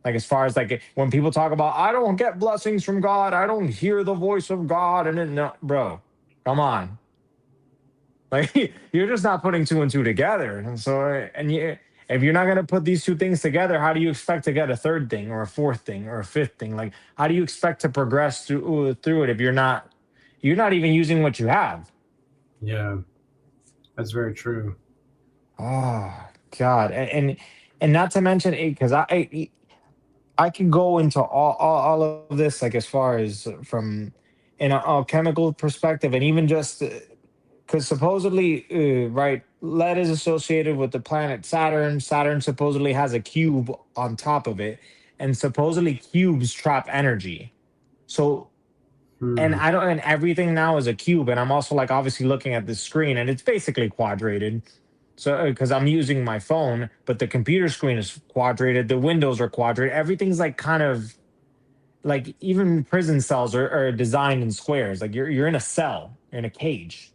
Like as far as like when people talk about, I don't get blessings from God, I don't hear the voice of God, and then no, bro, come on, like you're just not putting two and two together. And so, if you're not gonna put these two things together, how do you expect to get a third thing or a fourth thing or a fifth thing? Like, how do you expect to progress through it if you're not even using what you have? Yeah, that's very true. Oh God, and not to mention it because I can go into all of this, like as far as from in a chemical perspective, and even just because supposedly, right, lead is associated with the planet Saturn. Saturn supposedly has a cube on top of it, and supposedly cubes trap energy. So, and Hmm. I don't, and everything now is a cube. And I'm also like obviously looking at the screen, and it's basically quadrated. So, because I'm using my phone, but the computer screen is quadrated, the windows are quadrated, everything's like kind of like even prison cells are designed in squares. Like you're in a cell, you're in a cage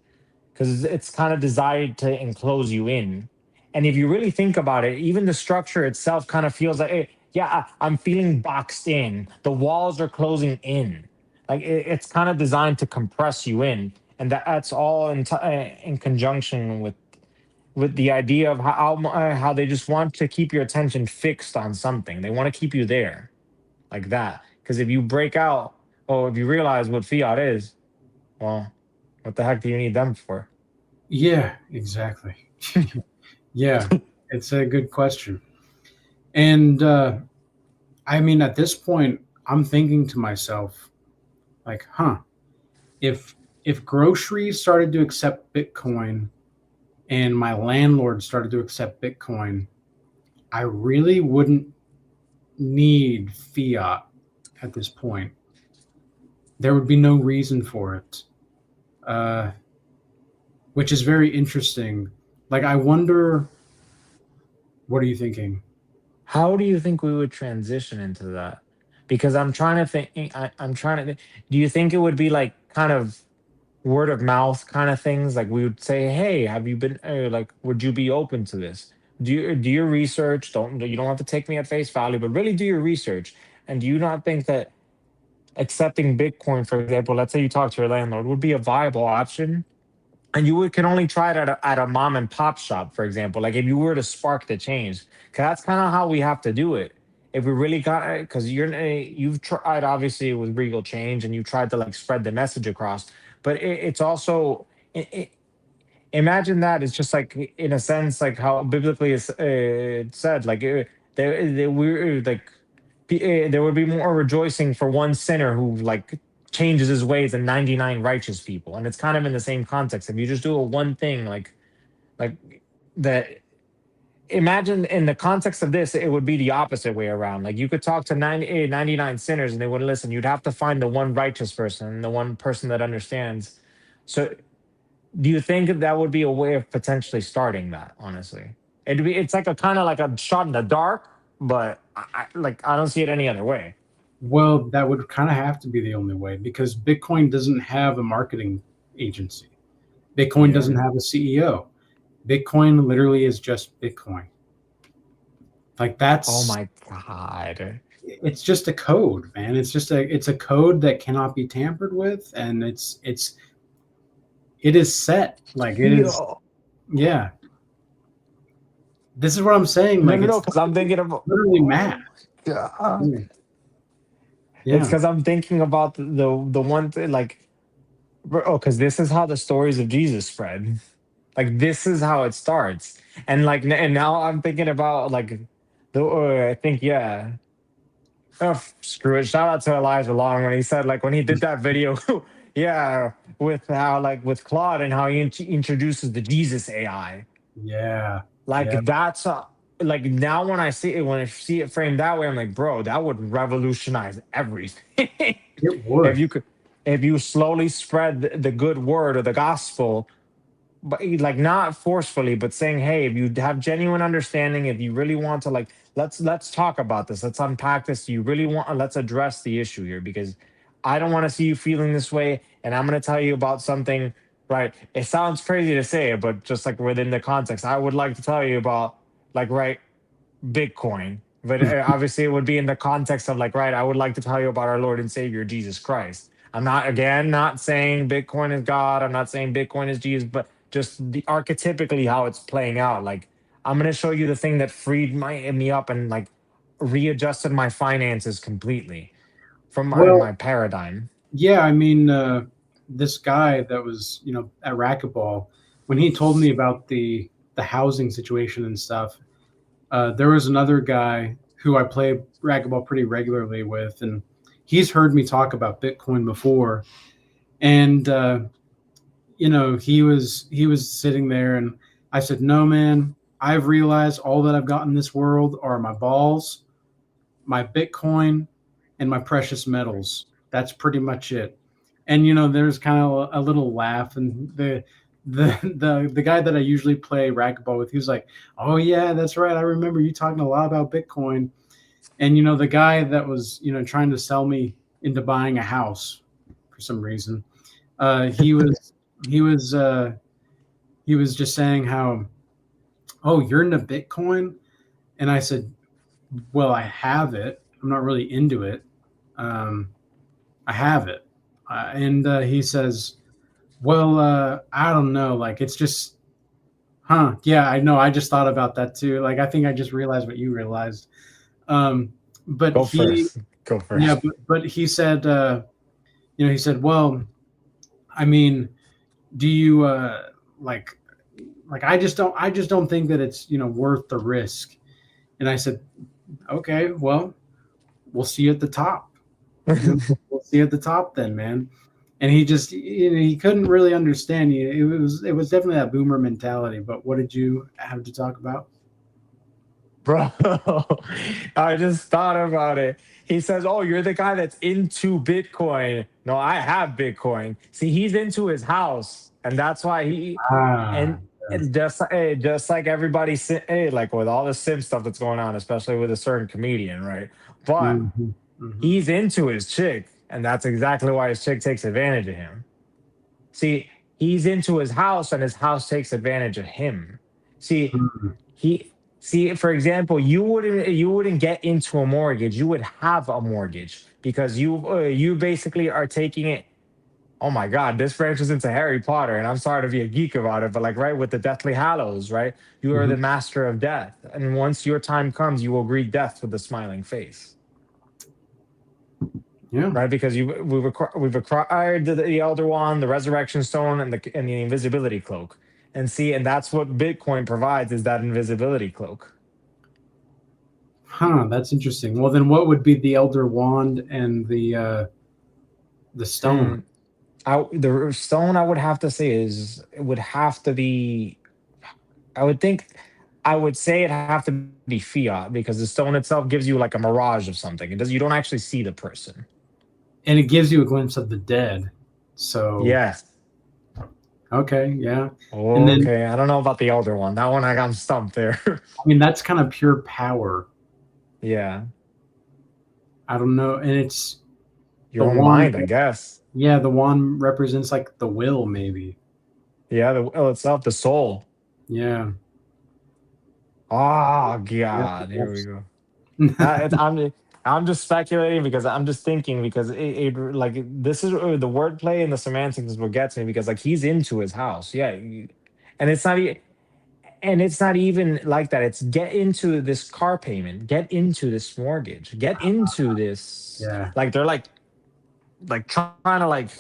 because it's kind of designed to enclose you in. And if you really think about it, even the structure itself kind of feels like, hey, yeah, I'm feeling boxed in. The walls are closing in. Like it's kind of designed to compress you in, and that's all in conjunction with the idea of how they just want to keep your attention fixed on something. They want to keep you there like that. Because if you break out, or if you realize what fiat is, well, what the heck do you need them for? Yeah, exactly. Yeah, it's a good question. And I mean, at this point, I'm thinking to myself, like, huh, if groceries started to accept Bitcoin and my landlord started to accept Bitcoin, I really wouldn't need fiat at this point. There would be no reason for it, uh, which is very interesting. Like, I wonder, what are you thinking? How do you think we would transition into that? Because I'm trying to think. I'm trying to. Do you think it would be like kind of word of mouth kind of things? Like we would say, "Hey, have you been? Like, would you be open to this? Do your research. Don't you don't have to take me at face value, but really do your research. And do you not think that accepting Bitcoin, for example, let's say you talk to your landlord, would be a viable option? And you can only try it at a mom and pop shop, for example. Like if you were to spark the change, because that's kind of how we have to do it. If we really got it, because you've tried obviously with Regal Change, and you tried to like spread the message across, but it's also imagine that it's just like in a sense like how biblically it's said like we're like there would be more rejoicing for one sinner who like changes his ways than 99 righteous people, and it's kind of in the same context. If you just do a one thing like that, imagine in the context of this it would be the opposite way around. Like you could talk to 99 sinners and they wouldn't listen. You'd have to find the one righteous person, the one person that understands. So do you think that would be a way of potentially starting that? Honestly, it's like a kind of like a shot in the dark, but I don't see it any other way. Well, that would kind of have to be the only way because Bitcoin doesn't have a marketing agency. Bitcoin doesn't Yeah. have a CEO. Bitcoin literally is just Bitcoin. Like Oh that's my god. it's just a code, man. It's a code that cannot be tampered with, and it is set. Like it is, Yo. yeah. This is what I'm saying. No, Like no, no. it's Because I'm thinking of. literally math. Oh my god. Yeah. It's Yeah. because I'm thinking about the one thing like. Oh, because this is how the stories of Jesus spread. Like this is how it starts, and like and now I'm thinking about like the I think yeah. Oh, screw it. Shout out to Elijah Long when he said like when he did that video, yeah, with how like with Claude and how he introduces the Jesus AI. Yeah. Yeah. Like that's like now when I see it framed that way, I'm like, bro, that would revolutionize everything. It if would. you could, if you slowly spread the good word or the gospel, but like not forcefully, but saying, hey, if you have genuine understanding, if you really want to like let's talk about this, let's unpack this. Do you really want let's address the issue here, because I don't want to see you feeling this way, and I'm going to tell you about something, right? It sounds crazy to say it, but just like within the context, I would like to tell you about like right Bitcoin, but obviously it would be in the context of like, right, I would like to tell you about our Lord and Savior Jesus Christ. I'm not again not saying Bitcoin is God. I'm not saying Bitcoin is Jesus, but just the archetypically how it's playing out. Like I'm gonna show you the thing that freed me up and like readjusted my finances completely from my Well, paradigm. yeah. I mean, this guy that was, at racquetball, when he told me about the housing situation and stuff, there was another guy who I play racquetball pretty regularly with, and he's heard me talk about Bitcoin before. And he was sitting there, and I said, "No, man, I've realized all that I've got in this world are my balls, my Bitcoin, and my precious metals. That's pretty much it." And there's kind of a little laugh, and the guy that I usually play racquetball with, he was like, "Oh yeah, that's right. I remember you talking a lot about Bitcoin." And the guy that was trying to sell me into buying a house for some reason, he was he was he was just saying how, "Oh, you're into Bitcoin?" And I said, "Well, I have it. I'm not really into it. Um, I have it." And he says, "Well, I don't know. Like, it's just, huh? Yeah, I know. I just thought about that too. Like, I think I just realized what you realized." Um, but Go he, first. Go yeah, first. but he said, he said, "Well, I mean, do you like, I just don't think that it's worth the risk." And I said, "Okay, well, we'll see you at the top. We'll see you at the top then, man." And he just he couldn't really understand you. It was definitely that boomer mentality. But what did you have to talk about? Bro, I just thought about it. He says, "Oh, you're the guy that's into Bitcoin." No, I have Bitcoin. See, he's into his house, and that's why he Ah, and just like everybody, like with all the sim stuff that's going on, especially with a certain comedian, right? But hmm hmm he's into his chick, and that's exactly why his chick takes advantage of him. See, he's into his house, and his house takes advantage of him. See, he see for example, you wouldn't get into a mortgage. You would have a mortgage because you basically are taking it. Oh my God, this branches into Harry Potter, and I'm sorry to be a geek about it, but like right with the Deathly Hallows, right? You are hmm the master of death, and once your time comes, you will greet death with a smiling face, Yeah. right? Because we've acquired the Elder Wand, the Resurrection Stone, and the Invisibility Cloak, and see, and that's what Bitcoin provides is that invisibility cloak. Huh. That's interesting. Well, then, what would be the Elder Wand and the stone? Hmm. The stone I would have to say is it would have to be. I would think. I would say it have to be fiat because the stone itself gives you like a mirage of something. It does. You don't actually see the person. And it gives you a glimpse of the dead. So, Yes. okay, yeah. And then, Okay. I don't know about the elder one. That one I got stumped there. I mean, that's kind of pure power. Yeah. I don't know. And it's the Your own wand. mind, I guess. Yeah, the wand represents like the will, maybe. Yeah. The will itself, the soul. Yeah. Oh Yep. God. Here we go. Yep. I'm just speculating because I'm just thinking because it like this is the wordplay and the semantics is what gets me because like he's into his house, yeah, and it's not even like that. It's get into this car payment, get into this mortgage, get into this. Yeah. Like they're like trying to like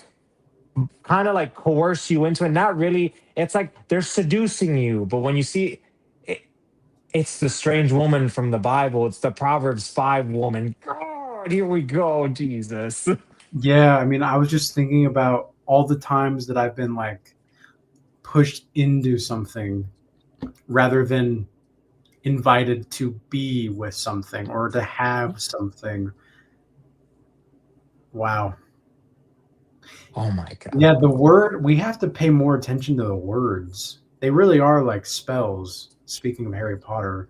kind of like coerce you into it. Not really. It's like they're seducing you, but when you see it's the strange woman from the Bible. It's the Proverbs 5 woman. God, here we go, Jesus. Yeah. I mean, I was just thinking about all the times that I've been like pushed into something rather than invited to be with something or to have something. Wow. Oh my Yeah, God. the word, we have to pay more attention to the words. They really are like spells. Speaking of Harry Potter,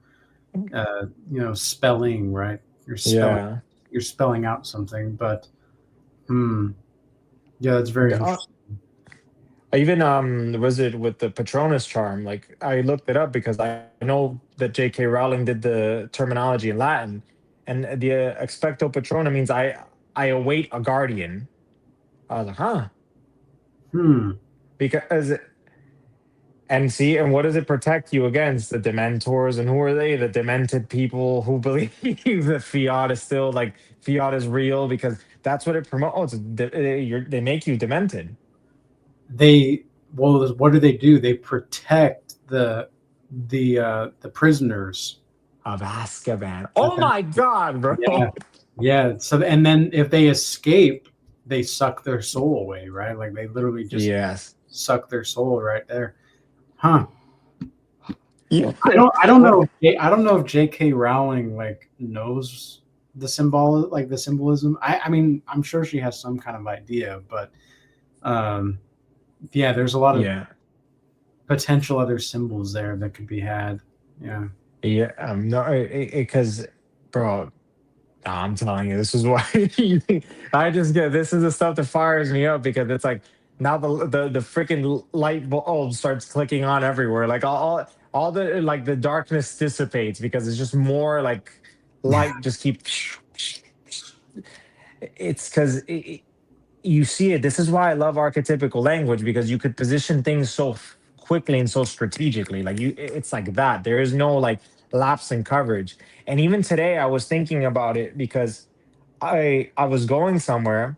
spelling, right? You're spelling Yeah. you're spelling out something, but hmm, yeah, that's very Uh, interesting. Even was it with the Patronus charm? Like I looked it up because I know that J.K. Rowling did the terminology in Latin, and the expecto patrona means I await a guardian. I was like, huh? Hmm. Because and see, and what does it protect you against? The Dementors, and who are they? The demented people who believe that fiat is still like fiat is real because that's what it promotes. They make you demented. They well, what do? They protect the prisoners. Of Azkaban. At Oh that, my God, bro. yeah, yeah. So and then if they escape, they suck their soul away, right? Like they literally just Yes. suck their soul right there. Huh. Yeah. I don't What? know I don't know if J.K. Rowling like knows the symbolism. I mean, I'm sure she has some kind of idea, but um yeah, there's a lot of Yeah. potential other symbols there that could be had. Yeah. Yeah. No, because, bro, nah, I'm telling you, this is why I just get this is the stuff that fires me up because it's like now the freaking light bulb starts clicking on everywhere. Like all the like the darkness dissipates because it's just more like light just keep. It's because you see it. This is why I love archetypical language because you could position things so quickly and so strategically. Like it's like that. There is no like lapse in coverage. And even today, I was thinking about it because I was going somewhere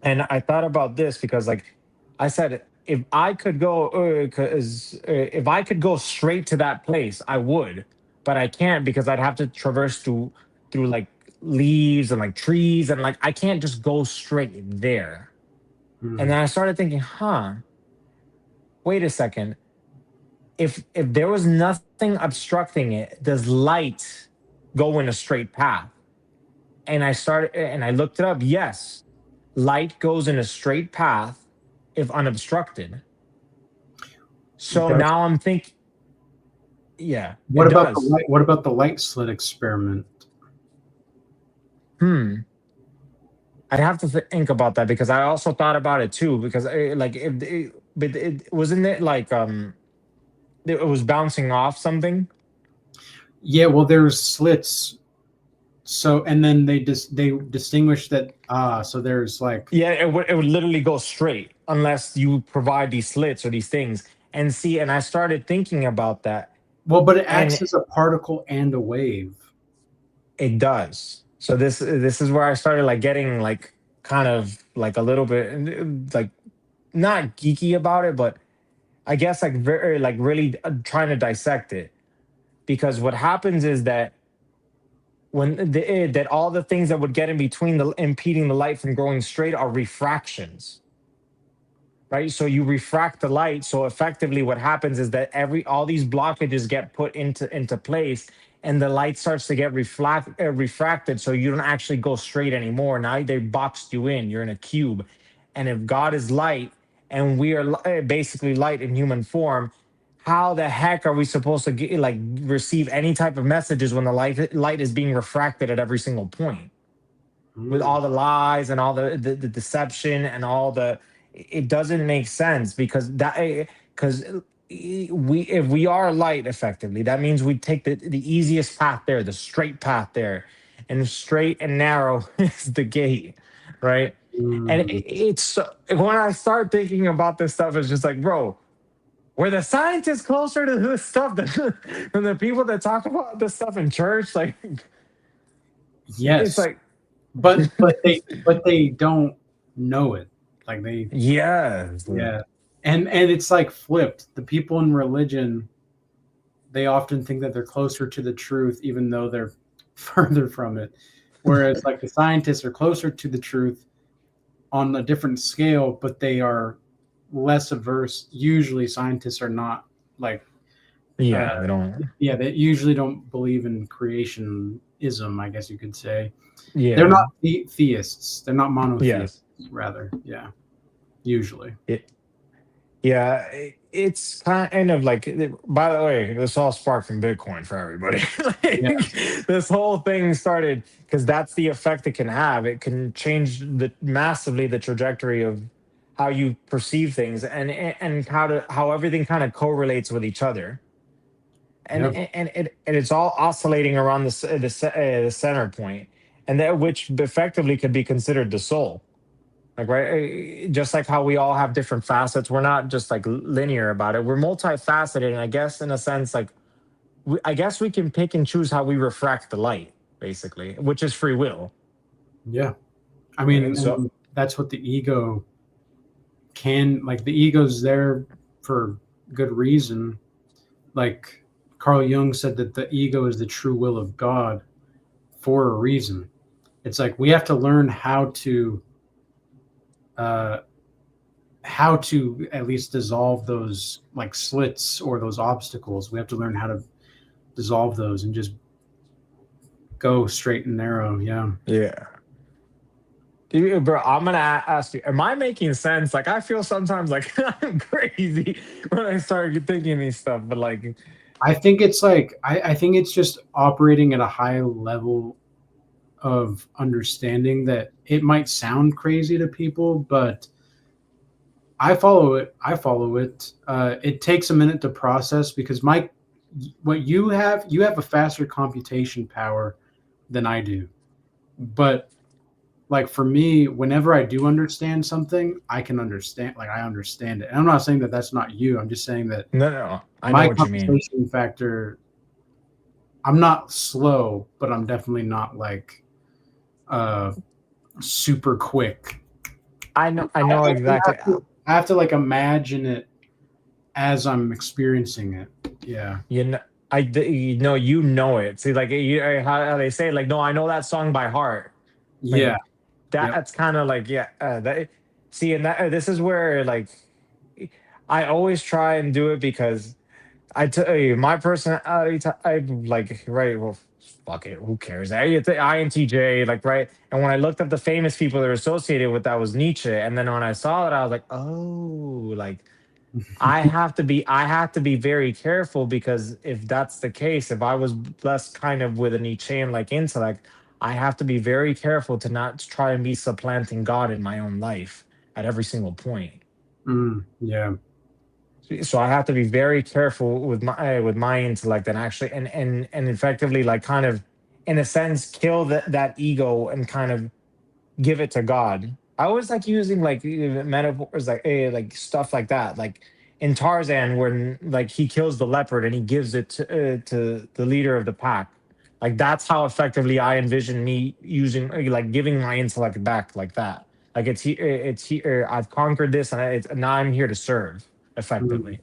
and I thought about this because like I said, if I could go, because if I could go straight to that place, I would, but I can't because I'd have to traverse through like leaves and like trees and like I can't just go straight there. And Hmm. then I started thinking, huh, wait a second. If there was nothing obstructing it, does light go in a straight path? And I started and I looked it up. Yes, light goes in a straight path if unobstructed. So That's now I'm thinking, yeah, what it about the does. light what about the light slit experiment? Hmm. I'd have to think about that because I also thought about it too. Because like, if but it wasn't it like it was bouncing off something. Yeah, well there's slits. So and then they distinguish that so there's like Yeah, it would literally go straight unless you provide these slits or these things. And see, and I started thinking about that, well, but it acts and as a particle and a wave. it does. So this is where I started like getting like kind of like a little bit like not geeky about it, but I guess like very like really trying to dissect it because what happens is that that all the things that would get in between the impeding the light from growing straight are refractions, right? So you refract the light. So effectively, what happens is that all these blockages get put into place, and the light starts to get refracted. So you don't actually go straight anymore. Now they boxed you in. You're in a cube, and if God is light and we are basically light in human form, how the heck are we supposed to get, like receive any type of messages when the light is being refracted at every single point? With Hmm. all the lies and all the deception and all the it doesn't make sense because we if we are light effectively that means we take the easiest path there, the straight path there, and straight and narrow is the gate, right? And Hmm. when I start thinking about this stuff, it's just like, bro, were the scientists closer to this stuff than the people that talk about this stuff in church? Like, it's Yes, like, but they don't know it. Like they yes. yeah. And it's like flipped. The people in religion, they often think that they're closer to the truth even though they're further from it. Whereas like the scientists are closer to the truth on a different scale, but they are less averse. Usually scientists are not like uh, Yeah, they don't. yeah, they usually don't believe in creationism, I guess you could say. They're not Yeah. theists. They're not monotheists, Yes. rather. Yeah, usually. It, yeah. It's kind of like. By the way, this all sparked from Bitcoin for everybody. Yeah. Like, this whole thing started because that's the effect it can have. It can change massively the trajectory of how you perceive things and how everything kind of correlates with each other. And Yeah. it's all oscillating around the center point, and that which effectively could be considered the soul. Like, right, just like how we all have different facets, we're not just like linear about it. We're multifaceted, and I guess in a sense, like I guess we can pick and choose how we refract the light, basically, which is free will. Yeah. I mean, And so, and that's what the ego can like. The ego's there for good reason. Like Carl Jung said that the ego is the true will of God for a reason. It's like we have to learn uh, how to at least dissolve those like slits or those obstacles. We have to learn how to dissolve those and just go straight and narrow. Yeah. Yeah. Bro, I'm gonna ask you, am I making sense? Like, I feel sometimes like I'm crazy when I start thinking these stuff, but like, I think it's like I think it's just operating at a high level of understanding that it might sound crazy to people, but I follow it. I follow it. It takes a minute to process because what you have a faster computation power than I do. But like for me, whenever I do understand something, I can understand. Like I understand it. And I'm not saying that that's not you. I'm just saying that no, no, I know my what you mean. computation factor. I'm not slow, but I'm definitely not like uh super quick. I know exactly. I have to like imagine it as I'm experiencing it. Yeah. You know, you know it. See, like how they say, like, no, I know that song by heart. Yeah. Like Yep. that's kind of like, yeah. See, and this is where like I always try and do it because I tell you, my personality, I'm like, right, well, fuck it, who cares? It's the INTJ, like, right? And when I looked up the famous people that are associated with that was Nietzsche. And then when I saw it, I was like, oh, like, I have to be very careful because if that's the case, if I was blessed kind of with a Nietzschean like intellect, I have to be very careful to not try and be supplanting God in my own life at every single point. Yeah. So I have to be very careful with my intellect and actually and effectively like kind of in a sense kill that ego and kind of give it to God. I always like using like metaphors like stuff like that, like in Tarzan when like he kills the leopard and he gives it to the leader of the pack. Like that's how effectively I envision me using like giving my intellect back like that. Like it's here. I've conquered this, and now I'm here to serve Mm, effectively.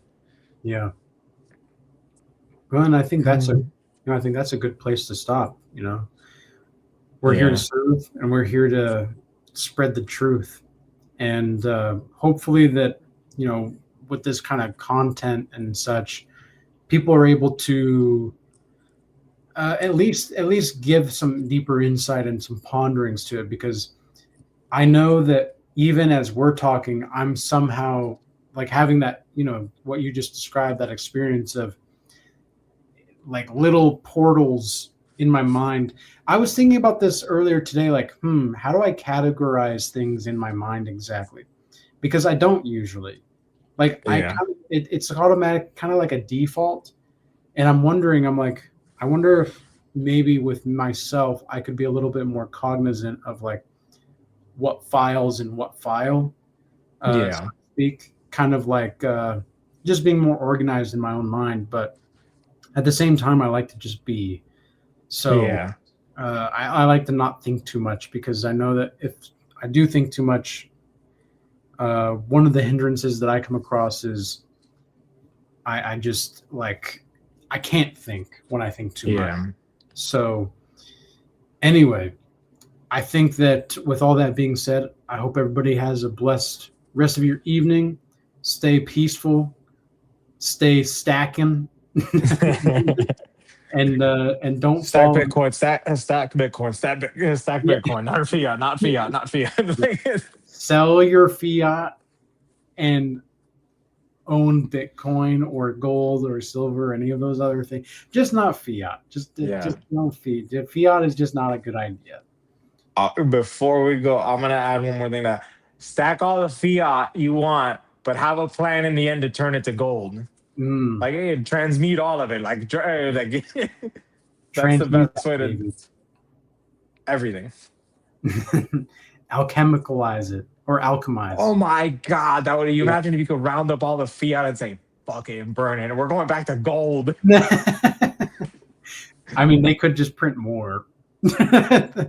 yeah. Well, and I think Mhm. I think that's a good place to stop. We're here to Yeah, serve and we're here to spread the truth. And hopefully that, you know, with this kind of content and such, people are able to at least give some deeper insight and some ponderings to it because I know that even as we're talking, I'm somehow like having that, what you just described, that experience of like little portals in my mind. I was thinking about this earlier today, like, how do I categorize things in my mind exactly? Because I don't usually. Like I yeah, kind of, it's automatic, kind of like a default. And I'm wondering, I'm like, I wonder if maybe with myself I could be a little bit more cognizant of like what files and what file, so yeah, to speak, kind of like just being more organized in my own mind. But at the same time, I like to just be. So yeah, I like to not think too much because I know that if I do think too much, one of the hindrances that I come across is I just like I can't think when I think too much. yeah. So anyway, I think that with all that being said, I hope everybody has a blessed rest of your evening. Stay peaceful, stay stacking, and don't Stack fall. Bitcoin, stack Bitcoin, stack Yeah, Bitcoin, not fiat, not fiat, not fiat. sell your fiat and own Bitcoin or gold or silver, or any of those other things. Just not fiat. Just Yeah. no fiat. Fiat is just not a good idea. Before we go, I'm gonna add one more thing that stack all the fiat you want, but have a plan in the end to turn it to gold. Mm, Like hey, transmute all of it. Like that's the transmute best that way to baby. everything. Alchemicalize it or alchemize. Oh my god, that would you Yeah. imagine if you could round up all the fiat and say fuck it and burn it, and we're going back to gold. I mean, they could just print more, Oh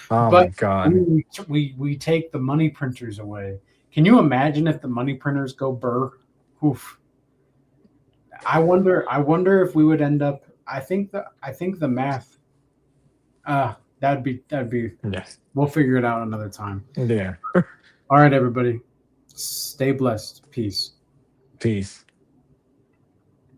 but my god. we take the money printers away. Can you imagine if the money printers go burr? Oof. I wonder if we would end up. I think the math. That'd be. Yes. We'll figure it out another time. Yeah. All right, everybody. Stay blessed. Peace. Peace.